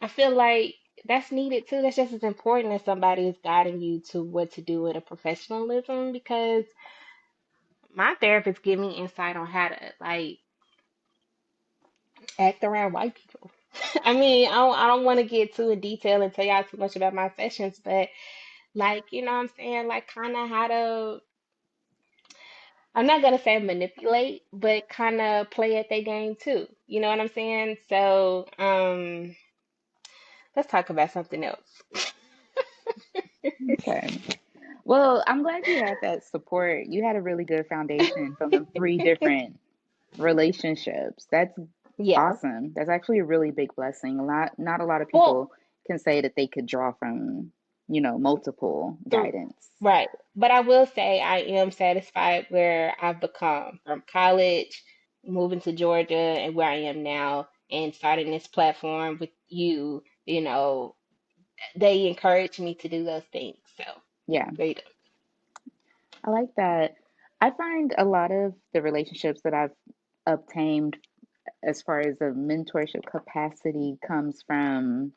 I feel like that's needed too. That's just as important as somebody is guiding you to what to do in a professionalism, because my therapist give me insight on how to like act around white people. I mean, I don't want to get too in detail and tell y'all too much about my sessions, but like, you know what I'm saying? Like, kind of how to, I'm not gonna say manipulate, but kind of play at their game too. You know what I'm saying? So, let's talk about something else. Okay. Well, I'm glad you had that support. You had a really good foundation from the three different relationships. That's Yeah. awesome. That's actually a really big blessing. Not a lot of Well, people can say that they could draw from, multiple the guidance. right. But I will say I am satisfied where I've become from college. moving to Georgia and where I am now and starting this platform with you, they encourage me to do those things. So Yeah, there you go. I like that. I find a lot of the relationships that I've obtained as far as a mentorship capacity comes from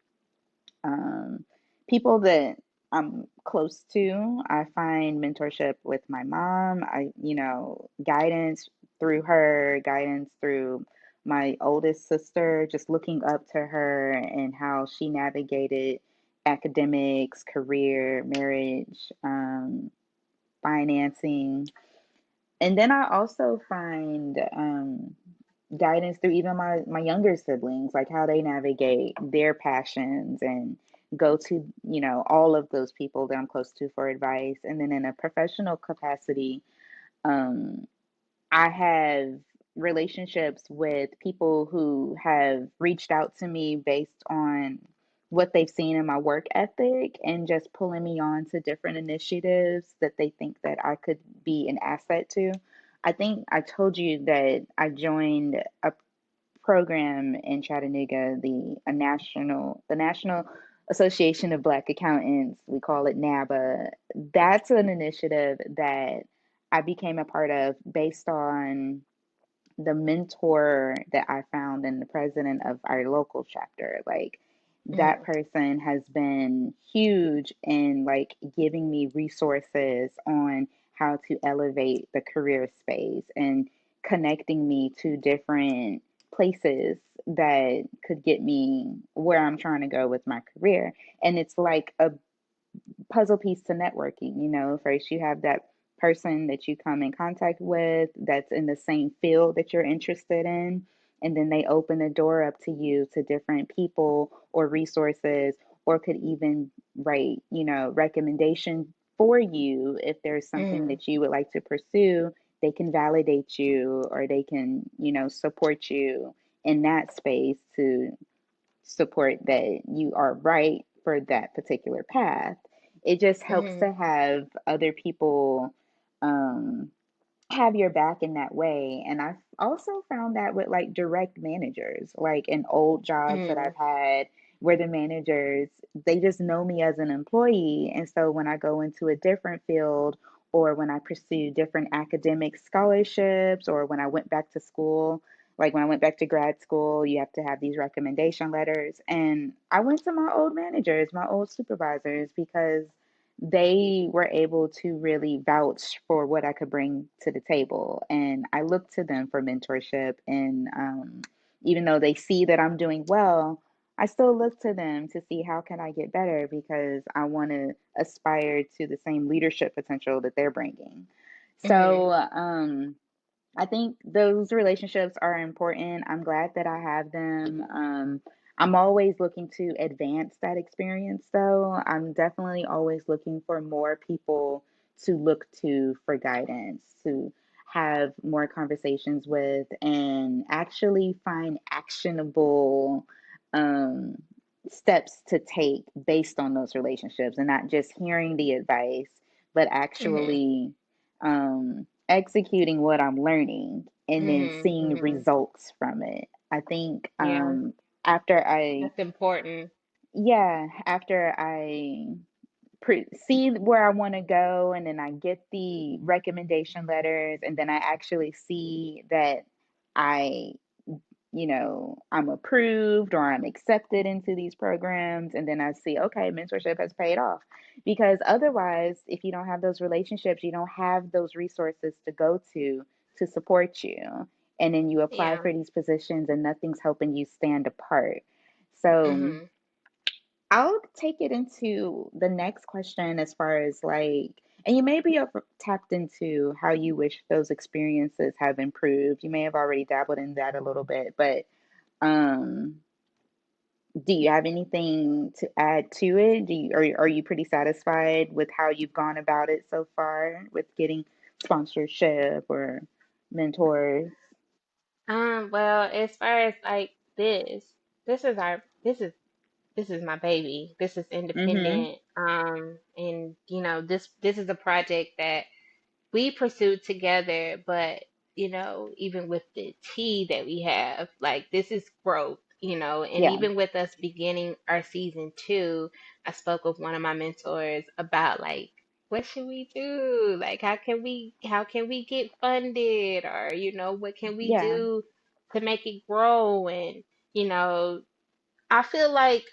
um, people that I'm close to. I find mentorship with my mom. Guidance through her, guidance through my oldest sister, just looking up to her and how she navigated academics, career, marriage, financing. And then I also find guidance through even my younger siblings, like how they navigate their passions and go to, all of those people that I'm close to for advice. And then in a professional capacity, um, I have relationships with people who have reached out to me based on what they've seen in my work ethic and just pulling me on to different initiatives that they think that I could be an asset to. I think I told you that I joined a program in Chattanooga, the National Association of Black Accountants. We call it NABA. That's an initiative that I became a part of based on the mentor that I found in the president of our local chapter. Like that Mm, person has been huge in like giving me resources on how to elevate the career space and connecting me to different places that could get me where I'm trying to go with my career. And it's like a puzzle piece to networking. First you have that person that you come in contact with that's in the same field that you're interested in, and then they open the door up to you to different people or resources, or could even write, recommendation for you if there's something mm, that you would like to pursue. They can validate you, or they can, support you in that space to support that you are right for that particular path. It just helps mm, to have other people um, have your back in that way. And I've also found that with like direct managers, like in old jobs that mm, I've had, where the managers, they just know me as an employee. And so when I go into a different field, or when I pursue different academic scholarships, or when I went back to school, like when I went back to grad school, you have to have these recommendation letters. And I went to my old managers, my old supervisors, because they were able to really vouch for what I could bring to the table. And I look to them for mentorship. And even though they see that I'm doing well, I still look to them to see how can I get better, because I want to aspire to the same leadership potential that they're bringing. mm, So, I think those relationships are important. I'm glad that I have them. I'm always looking to advance that experience, though. I'm definitely always looking for more people to look to for guidance, to have more conversations with, and actually find actionable um, steps to take based on those relationships, and not just hearing the advice, but mm, actually executing what I'm learning and then mm, seeing mm. results from it. I think Yeah, after I, that's important. yeah, after I see where I want to go, and then I get the recommendation letters, and then I actually see that I I'm approved or I'm accepted into these programs. And then I see, okay, mentorship has paid off. Because otherwise, if you don't have those relationships, you don't have those resources to go to support you. And then you apply Yeah. for these positions and nothing's helping you stand apart. So Mm-hmm. I'll take it into the next question as far as like, and you may be tapped into how you wish those experiences have improved. You may have already dabbled in that a little bit, but um, do you have anything to add to it? Are you pretty satisfied with how you've gone about it so far with getting sponsorship or mentors? Well, as far as like this is our this is my baby. This is Mm-hmm. independent. And this is a project that we pursued together, but even with the tea that we have, like this is growth, and Yeah. even with us beginning our season 2, I spoke with one of my mentors about like what should we do? Like how can we get funded, or what can we Yeah. do to make it grow? And you know I feel like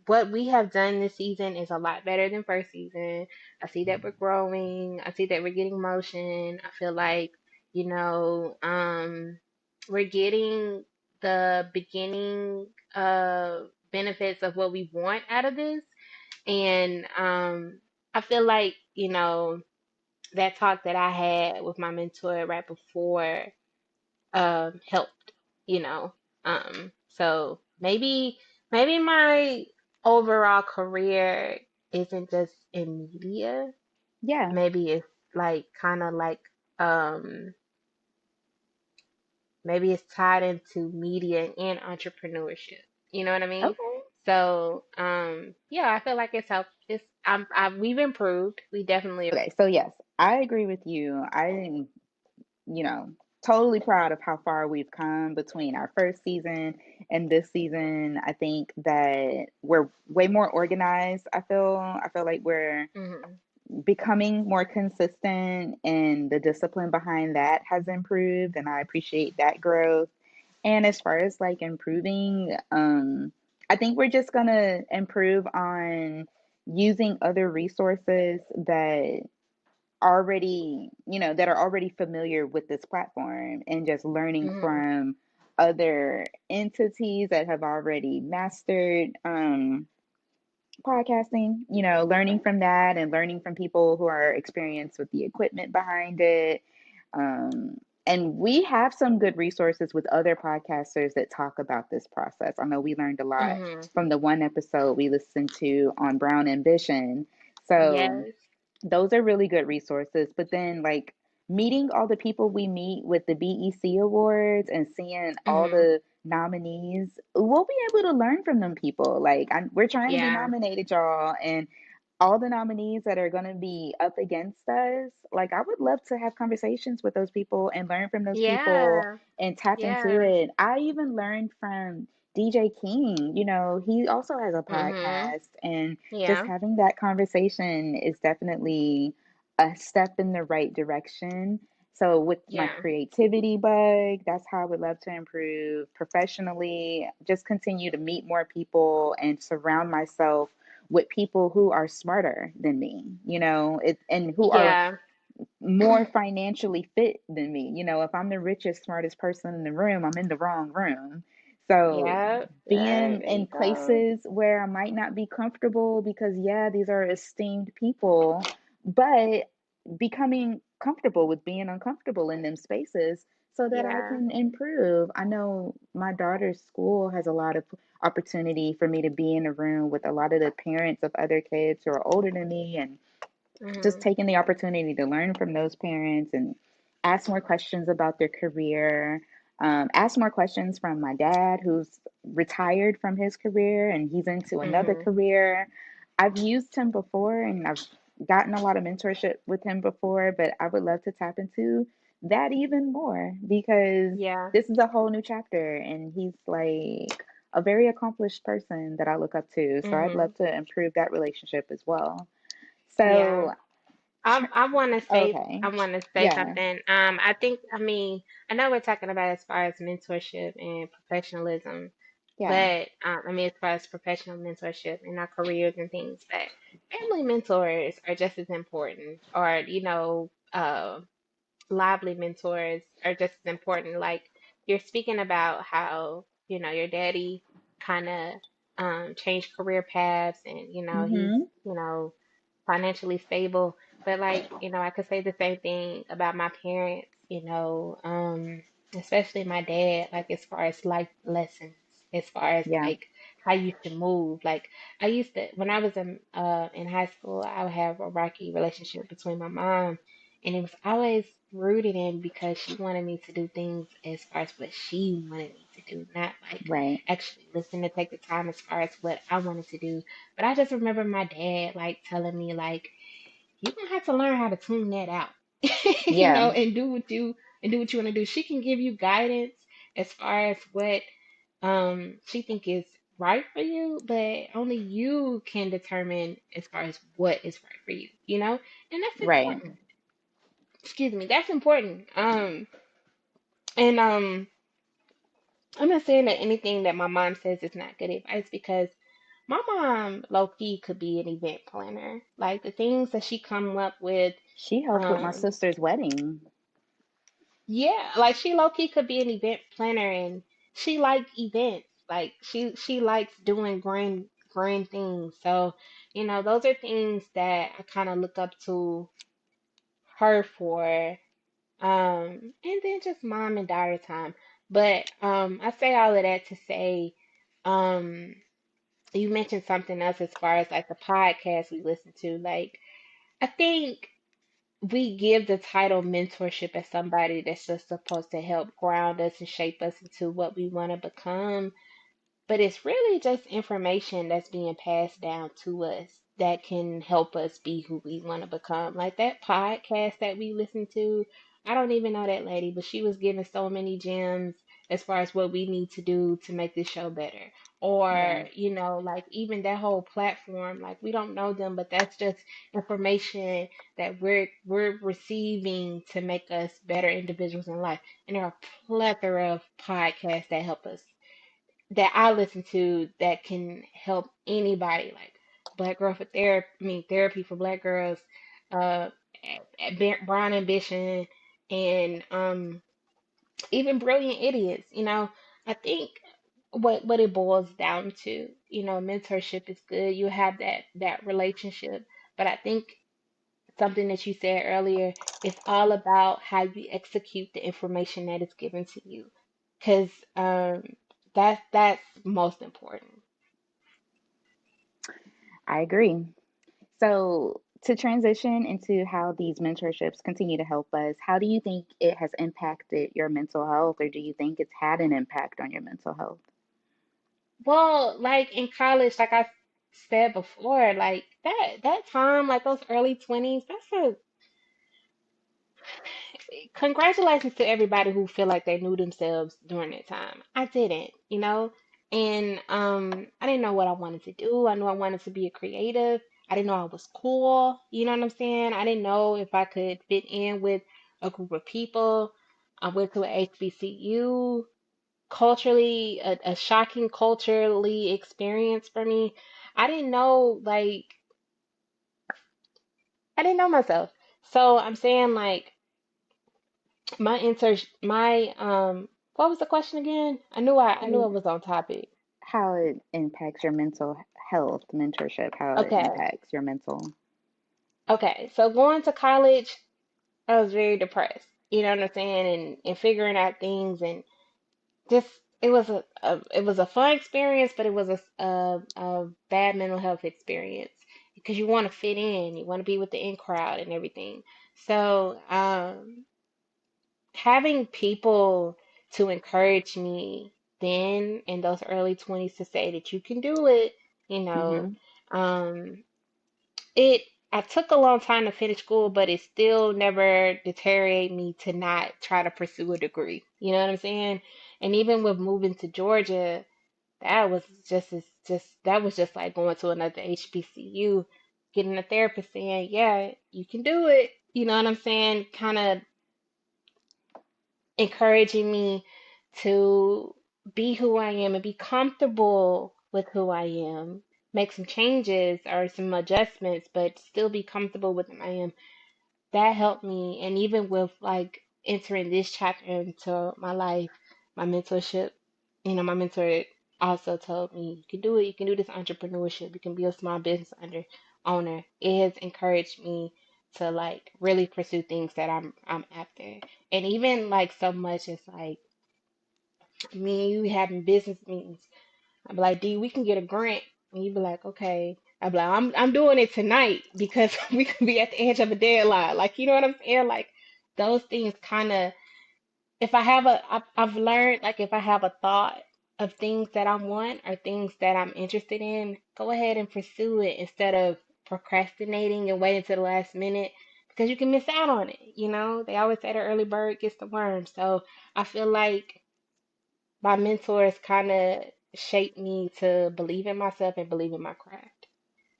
what we have done this season is a lot better than first season. I see that we're growing. I see that we're getting motion. I feel like, you know, um, we're getting the beginning benefits of what we want out of this. And I feel like, that talk that I had with my mentor right before helped, you know. So maybe my overall career isn't just in media. Yeah. Maybe it's like kind of like um maybe it's tied into media and entrepreneurship. You know what I mean? Okay. So yeah, I feel like it's helped. We've improved. We definitely. Okay. So yes, I agree with you. You know, totally proud of how far we've come between our first season and this season. I think that we're way more organized. I feel like we're Mhm. becoming more consistent, and the discipline behind that has improved, and I appreciate that growth. And as far as like improving, I think we're just gonna improve on using other resources that are already familiar with this platform, and just learning Mhm. from other entities that have already mastered podcasting, learning from that, and learning from people who are experienced with the equipment behind it. Um, and we have some good resources with other podcasters that talk about this process. I know we learned a lot Mhm. from the one episode we listened to on Brown Ambition. So Yes. those are really good resources. But then, like, meeting all the people we meet with the BEC Awards and seeing all Mhm. the nominees, we'll be able to learn from them people. Like, we're trying to be Yeah. nominated, y'all, and all the nominees that are going to be up against us, like, I would love to have conversations with those people and learn from those people Yeah. and tap into Yeah. it. I even learned from DJ King. He also has a Mhm. podcast, and just Yeah. having that conversation is definitely a step in the right direction. So, with my Yeah. creativity bug, that's how I would love to improve professionally. Just continue to meet more people and surround myself with people who are smarter than me, and who are Yeah. more financially fit than me. If I'm the richest, smartest person in the room, I'm in the wrong room. So Yeah. Yeah. being There in you go. places where I might not be comfortable, because yeah, these are esteemed people, but becoming comfortable with being uncomfortable in them spaces so that I Yeah. can improve. I know my daughter's school has a lot of opportunity for me to be in a room with a lot of the parents of other kids who are older than me, and just Mhm. taking the opportunity to learn from those parents and ask more questions about their career. Ask more questions from my dad, who's retired from his career and he's into another Mhm. career. I've used him before, and I've gotten a lot of mentorship with him before, but I would love to tap into that even more, because Yeah. this is a whole new chapter, and he's like a very accomplished person that I look up to. So I'd love Mhm. to improve that relationship as well. Yeah. So, I want to say okay. I want to say Yeah. something. I know we're talking about as far as mentorship and professionalism, Yeah. but as far as professional mentorship in our careers and things, but family mentors are just as important, or lively mentors are just as important. Like you're speaking about how, your daddy kind of changed career paths, and, he's, Mm-hmm. you know, financially stable. But like, I could say the same thing about my parents, especially my dad, like as far as life lessons, as far as Yeah. like how you should move. Like I used to, when I was in high school, I would have a rocky relationship between my mom, and it was always rooted in because she wanted me to do things as far as what she wanted me to do, not like Right. actually listen to take the time as far as what I wanted to do. But I just remember my dad like telling me like, you're gonna have to learn how to tune that out. Yeah, and do what you want to do. She can give you guidance as far as what she think is right for you, but only you can determine as far as what is right for you, and that's right. important. Excuse me, that's important. And I'm not saying that anything that my mom says is not good advice, because my mom low key could be an event planner. Like the things that she come up with, She helped with my um, sister's wedding. yeah, like she low key could be an event planner, and she likes events. Like she likes doing grand things. So, those are things that I kind of look up to her for. And then just mom and daughter time. But I say all of that to say, um, you mentioned something else as far as like the podcast we listen to. Like, I think we give the title mentorship as somebody that's just supposed to help ground us and shape us into what we want to become, but it's really just information that's being passed down to us that can help us be who we want to become. Like that podcast that we listened to, I don't even know that lady, but she was giving so many gems as far as what we need to do to make this show better. Yeah, Or, like even that whole platform, like we don't know them, but that's just information that we're receiving to make us better individuals in life. And there are a plethora of podcasts that help us, that I listen to, that can help anybody, like Black Girl for Therapy, Therapy for Black Girls, uh, Brown Ambition, and even Brilliant Idiots. I think what it boils down to, mentorship is good. You have that relationship, but I think something that you said earlier, it's all about how you execute the information that is given to you, because that's most important. I agree. So, to transition into how these mentorships continue to help us, how do you think it has impacted your mental health, or do you think it's had an impact on your mental health? Well, like in college, like I said before, like that time, like those early 20s, that's a congratulations to everybody who feel like they knew themselves during that time. I didn't. And I didn't know what I wanted to do. I knew I wanted to be a creative. I didn't know I was cool. You know what I'm saying? I didn't know if I could fit in with a group of people. I went to a HBCU, culturally, a shocking culturally experience for me. I didn't know, like, I didn't know myself. So I'm saying, like, what was the question again? I knew I And was on topic. how it impacts your mental health, mentorship, how it Okay. impacts your mental. Okay. So going to college, I was very depressed. You know what I'm saying? And figuring out things, and just it was a fun experience, but it was a bad mental health experience, because you want to fit in, you want to be with the in crowd and everything. So having people to encourage me then in those early 20s to say that you can do it, you know, Hmm. um, it I took a long time to finish school, but it still never deteriorated me to not try to pursue a degree. You know what I'm saying? And even with moving to Georgia, that was just like going to another HBCU, getting a therapist saying, "Yeah, you can do it." You know what I'm saying? Kind of encouraging me to be who I am and be comfortable with who I am, make some changes or some adjustments, but still be comfortable with who I am. That helped me. And even with like entering this chapter into my life, my mentorship, my mentor also told me, you can do it, you can do this entrepreneurship, you can be a small business owner. It has encouraged me to like really pursue things that I'm after. And even like so much as like me and you having business meetings. I'd be like, D, we can get a grant. And you'd be like, okay. I'd be like, I'm doing it tonight because we could be at the edge of a deadline. Like, you know what I'm saying? Like those things kind of, if I have I've learned, like if I have a thought of things that I want or things that I'm interested in, go ahead and pursue it instead of procrastinating and waiting to the last minute. because you can miss out on it. They always say the early bird gets the worm. So I feel like my mentors kind of shaped me to believe in myself and believe in my craft.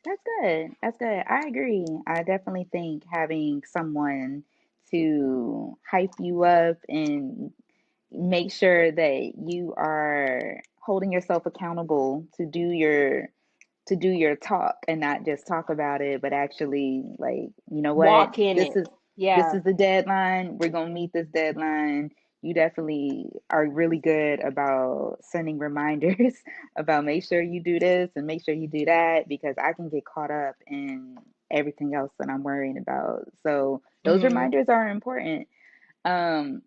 That's good. That's good. I agree. I definitely think having someone to hype you up and make sure that you are holding yourself accountable to do your talk and not just talk about it, but actually like, you know what? Walk in it. This Yeah. is the deadline. We're gonna meet this deadline. You definitely are really good about sending reminders about make sure you do this and make sure you do that because I can get caught up in everything else that I'm worrying about. So those Hmm. reminders are important.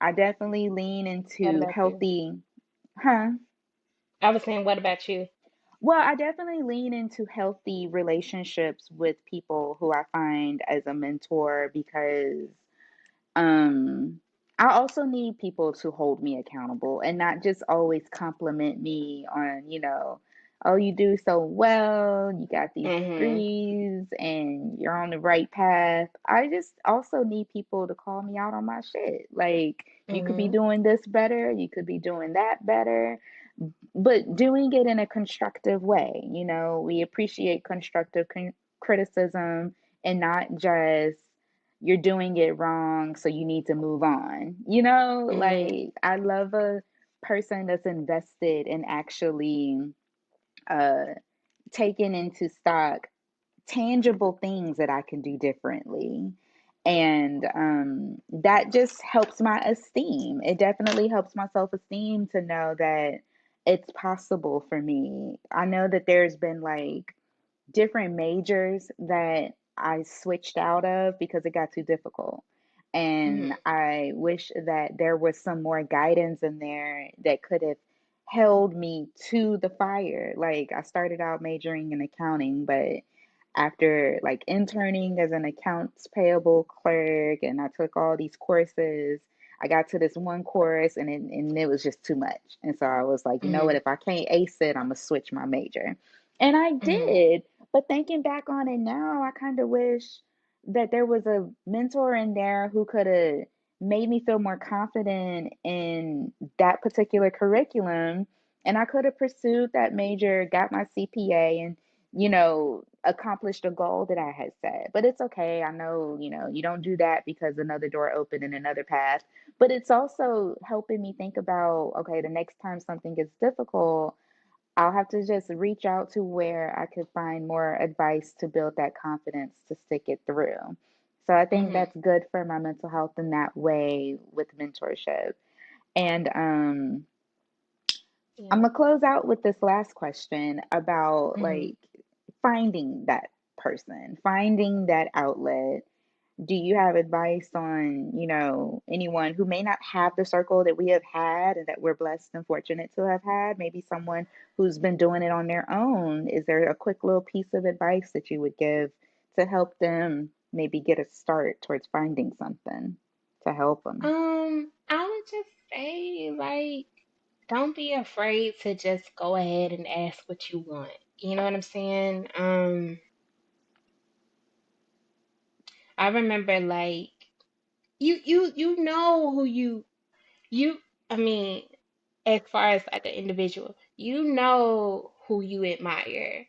I definitely lean What into about you? healthy, huh? I was saying, what about you? Well, I definitely lean into healthy relationships with people who I find as a mentor because um I also need people to hold me accountable and not just always compliment me on, oh, you do so well, you got these Hmm. degrees and you're on the right path. I just also need people to call me out on my shit. Like, you could be Hmm. doing this better, you could be doing that better, but doing it in a constructive way. We appreciate constructive criticism and not just you're doing it wrong, so you need to move on. Hmm. Like I love a person that's invested in actually uh taking into stock tangible things that I can do differently. And that just helps my esteem. It definitely helps my self esteem to know that it's possible for me. I know that there's been like different majors that I switched out of because it got too difficult. And Hmm. I wish that there was some more guidance in there that could have held me to the fire. Like, I started out majoring in accounting, but after like interning as an accounts payable clerk and I took all these courses, I got to this one course and it was just too much. And so I was like, you know what, Hmm. if I can't ace it, I'm gonna switch my major. And I Hmm. did. But thinking back on it now, I kind of wish that there was a mentor in there who could have made me feel more confident in that particular curriculum. And I could have pursued that major, got my CPA, and accomplished a goal that I had set. But it's okay. I know, you don't do that because another door opened in another path. But it's also helping me think about, okay, the next time something gets difficult, I'll have to just reach out to where I could find more advice to build that confidence to stick it through. So I think Hmm. that's good for my mental health in that way with mentorship. And I'm Yeah. gonna close out with this last question about Hmm. like finding that person, finding that outlet. Do you have advice on, anyone who may not have the circle that we have had and that we're blessed and fortunate to have had? Maybe someone who's been doing it on their own. Is there a quick little piece of advice that you would give to help them maybe get a start towards finding something to help them? I would just say, like, don't be afraid to just go ahead and ask what you want. You know what I'm saying? I remember, like, you know who you I mean, as far as like an individual, you know who you admire.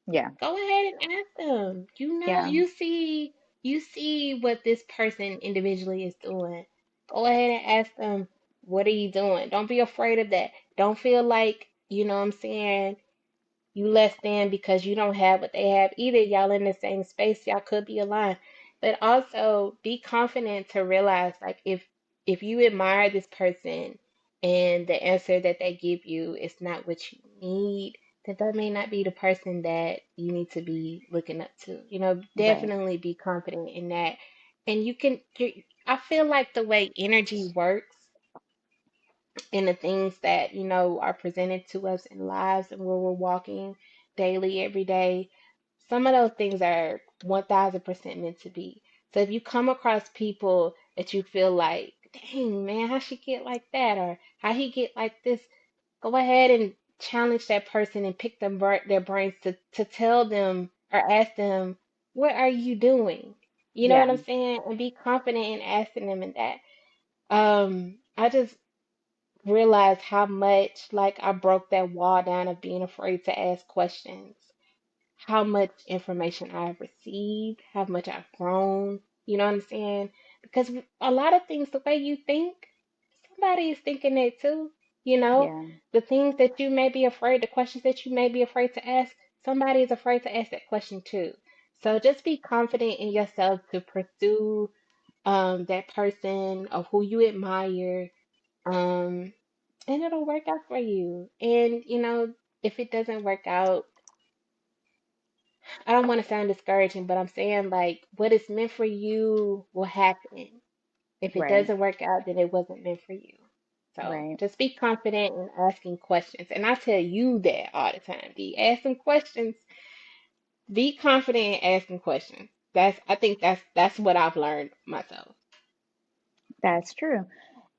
Yeah, Go ahead and ask them. yeah, You see what this person individually is doing. Go ahead and ask them, what are you doing? Don't be afraid of that. Don't feel like, what I'm saying, you less than because you don't have what they have either. Y'all in the same space, y'all could be aligned. But also be confident to realize, like, if you admire this person and the answer that they give you is not what you need, that may not be the person that you need to be looking up to. right, Definitely be confident in that. And I feel like the way energy works and the things that are presented to us in lives and where we're walking daily every day, some of those things are 1000% meant to be. So if you come across people that you feel like, dang man, how she get like that, or how he get like this, go ahead and challenge that person and pick their brains to tell them or ask them, what are you doing? You know what Yeah. I'm saying? And be confident in asking them in that. I just realized how much like I broke that wall down of being afraid to ask questions, how much information I've received, how much I've grown. You know what I'm saying? Because a lot of things, the way you think, somebody is thinking it too. You know, Yeah. the things that you may be afraid, the questions that you may be afraid to ask, somebody is afraid to ask that question too. So just be confident in yourself to pursue that person of who you admire, um, and it'll work out for you. And if it doesn't work out, I don't want to sound discouraging, but I'm saying like what is meant for you will happen. If it Right. doesn't work out, then it wasn't meant for you. So Right. just be confident in asking questions. And I tell you that all the time. D, ask some questions. Be confident in asking questions. I think that's what I've learned myself. That's true.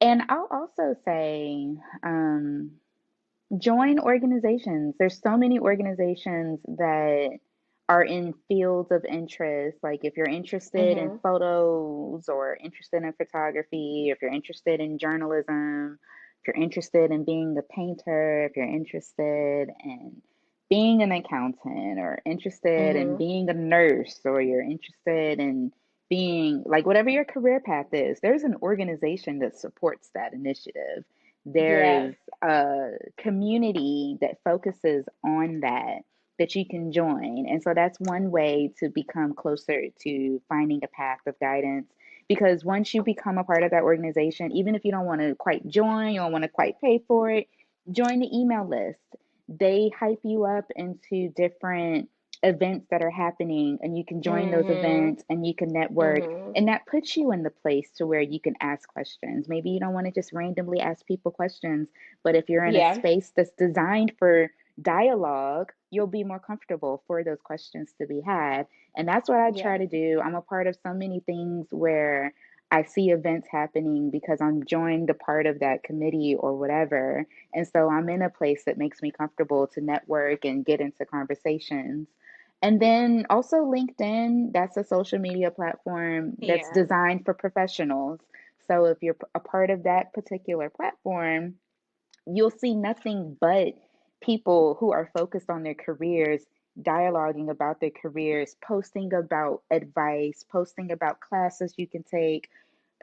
And I'll also say, join organizations. There's so many organizations that are in fields of interest. Like if you're interested in Mhm. photos or interested in photography, if you're interested in journalism, if you're interested in being a painter, if you're interested in being an accountant or interested in Mhm. being a nurse or you're interested in being like whatever your career path is, there's an organization that supports that initiative. Yes. There's a community that focuses on that you can join. And so that's one way to become closer to finding a path of guidance. Because once you become a part of that organization, even if you don't want to quite join, you don't want to quite pay for it, join the email list. They hype you up into different events that are happening, and you can join those Mhm. events and you can network, Mhm. and that puts you in the place to where you can ask questions. Maybe you don't want to just randomly ask people questions, but if you're in a Yeah. space that's designed for dialogue, you'll be more comfortable for those questions to be had. And that's what I try Yeah. to do. I'm a part of so many things where I see events happening because I'm joined a part of that committee or whatever. And so I'm in a place that makes me comfortable to network and get into conversations. And then also LinkedIn, that's a social media platform that's Yeah. designed for professionals. So if you're a part of that particular platform, you'll see nothing but people who are focused on their careers, dialoguing about their careers, posting about advice, posting about classes you can take,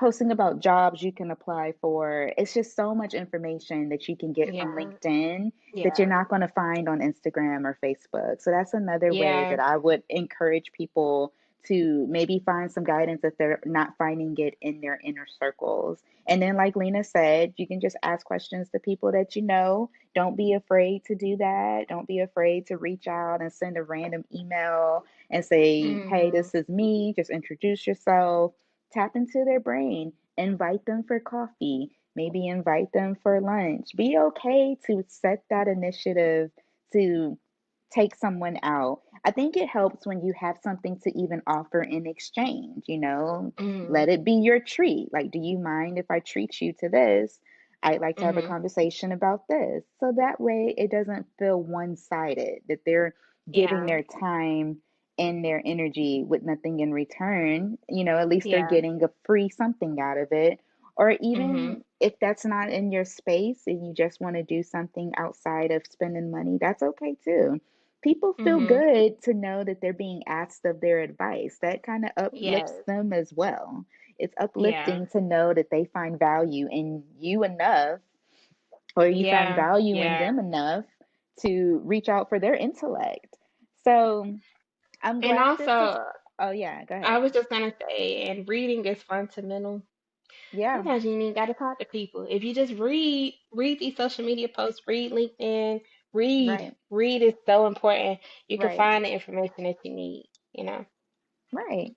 posting about jobs you can apply for. It's just so much information that you can get from Yeah. LinkedIn that you're Yeah. not going to find on Instagram or Facebook. So that's another way Yeah. that I would encourage people to maybe find some guidance if they're not finding it in their inner circles. And then, like Lena said, you can just ask questions to people that you know. Don't be afraid to do that. Don't be afraid to reach out and send a random email and say, hey, Mhm. this is me. Just introduce yourself. Tap into their brain. Invite them for coffee. Maybe invite them for lunch. Be okay to set that initiative to take someone out. I think it helps when you have something to even offer in exchange, you know? Mhm. Let it be your treat. Like, do you mind if I treat you to this? I'd like to have a Mhm. conversation about this. So that way it doesn't feel one sided, that they're giving Yeah. their time and their energy with nothing in return. You know, at least they're Yeah. getting a free something out of it. Or Mhm. even if that's not in your space and you just want to do something outside of spending money, that's okay too. People feel Mhm. good to know that they're being asked of their advice. That kind of uplifts Yes. them as well. It's Yeah. uplifting to know that they find value in you enough, or you find Yeah. value in Yeah. them enough to reach out for their intellect. So I'm And glad this is, also, oh, yeah, go I ahead. was just gonna say, and reading is fundamental. Yeah, Sometimes you ain't even gotta talk to people. If you just read these social media posts, read LinkedIn, read. right, Read is so important. You can right, find the information that you need, you know. right.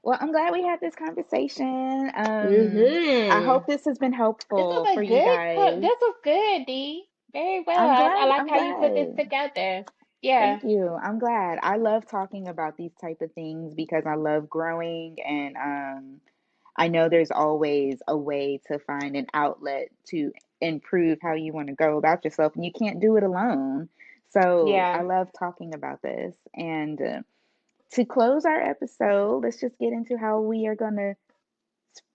Well, I'm glad we had this conversation. I Mhm. hope this has been helpful for you guys. This was good, D. Very well. I'm I glad. like I'm how you put this glad. together. Yeah. Thank you. I'm glad. I love talking about these type of things because I love growing, and I know there's always a way to find an outlet to improve how you want to go about yourself, and you can't do it alone. So I Yeah. love talking about this, and to close our episode, let's just get into how we are gonna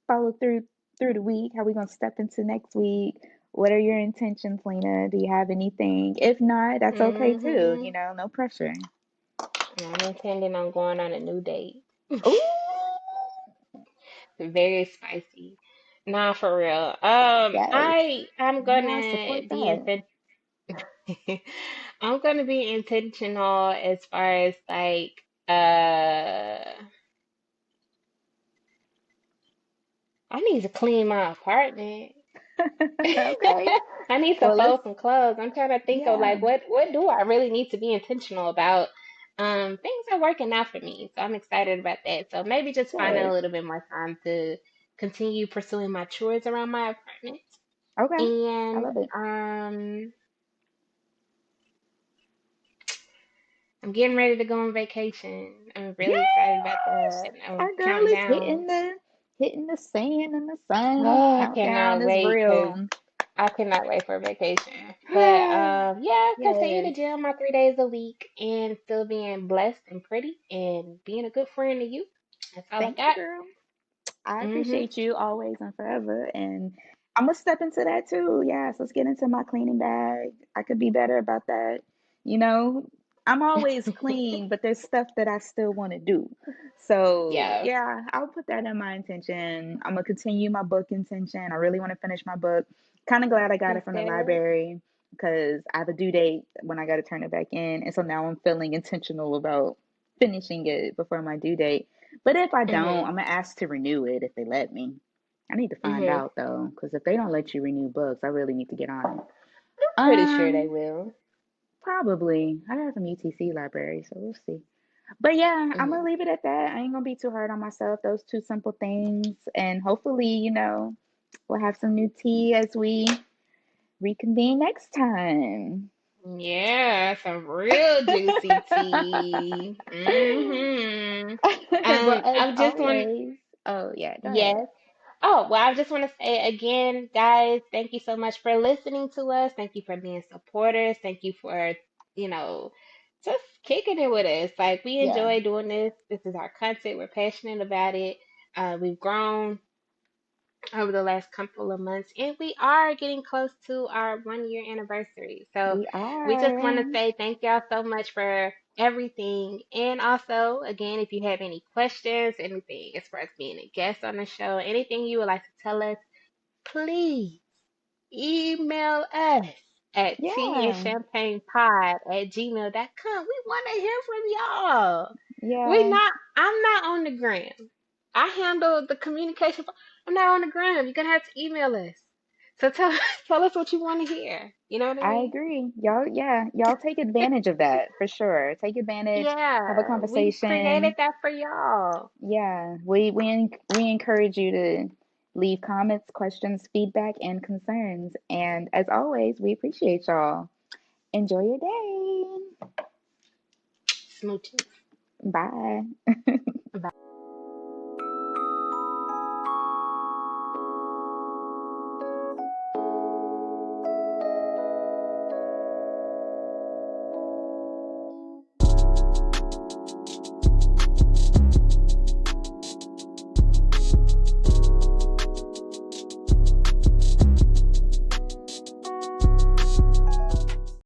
follow through the week. How we gonna step into next week? What are your intentions, Lena? Do you have anything? If not, that's okay too. Hmm. No pressure. I'm intending on going on a new date. Ooh, Very spicy. Nah, for real. yes. I'm No, I gonna support be that. inten I'm gonna be intentional as far as like I need to clean my apartment. Okay. I need to Well, let's. fold some clothes. I'm trying to think of Yeah. like what do I really need to be intentional about? Things are working out for me, so I'm excited about that. So maybe just finding a Good. little bit more time to continue pursuing my chores around my apartment. Okay. I And love it. I'm getting ready to go on vacation. I'm really excited about Yes, that. I'm our girl counting is down. hitting the sand and the sun. Oh, I Countdown cannot is wait because real. I cannot wait for vacation. But yeah, continue to Yes. gym my 3 days a week and still being blessed and pretty and being a good friend to you. That's all I Thank you, got. girl. I Mhm. appreciate you always and forever. And I'm gonna step into that too. Yes, let's get into my cleaning bag. I could be better about that. You know, I'm always clean, but there's stuff that I still want to do. So Yeah. yeah, I'll put that in my intention. I'm gonna continue my book intention. I really want to finish my book. Kind of glad I got Yes, it from the sir. library because I have a due date when I got to turn it back in, and so now I'm feeling intentional about finishing it before my due date. But if I don't, Mhm. I'm gonna ask to renew it if they let me. I need to find Mhm. out though, because if they don't let you renew books, I really need to get on it. I'm pretty sure they will. Probably. I have some UTC library, so we'll see. But yeah, I'm gonna Mhm. leave it at that. I ain't gonna be too hard on myself. Those two simple things, and hopefully, we'll have some new tea as we reconvene next time. Yeah, some real juicy tea. Mhm. Well, as I just want always, oh yeah, go ahead. yes. Oh, well, I just want to say again, guys, thank you so much for listening to us. Thank you for being supporters. Thank you for, you know, just kicking it with us. Like, we Yeah, enjoy doing this. This is our content. We're passionate about it. We've grown over the last couple of months, and we are getting close to our 1 year anniversary. So we we just want are. to say thank y'all so much for everything. And also, again, if you have any questions, anything as far as being a guest on the show, anything you would like to tell us, please email us at Yeah, teaandchampagnepod@gmail.com. We want to hear from y'all. We yeah. not I'm not on the gram. I handle the communication. I'm not on the gram. You're gonna have to email us. So tell tell us what you want to hear. You know what I I mean? agree. Y'all take advantage of that for sure. Take advantage, have a Yeah, we created conversation. that for y'all. Yeah, we encourage you to leave comments, questions, feedback, and concerns. And as always, we appreciate y'all. Enjoy your day. Smooches. Bye. Bye.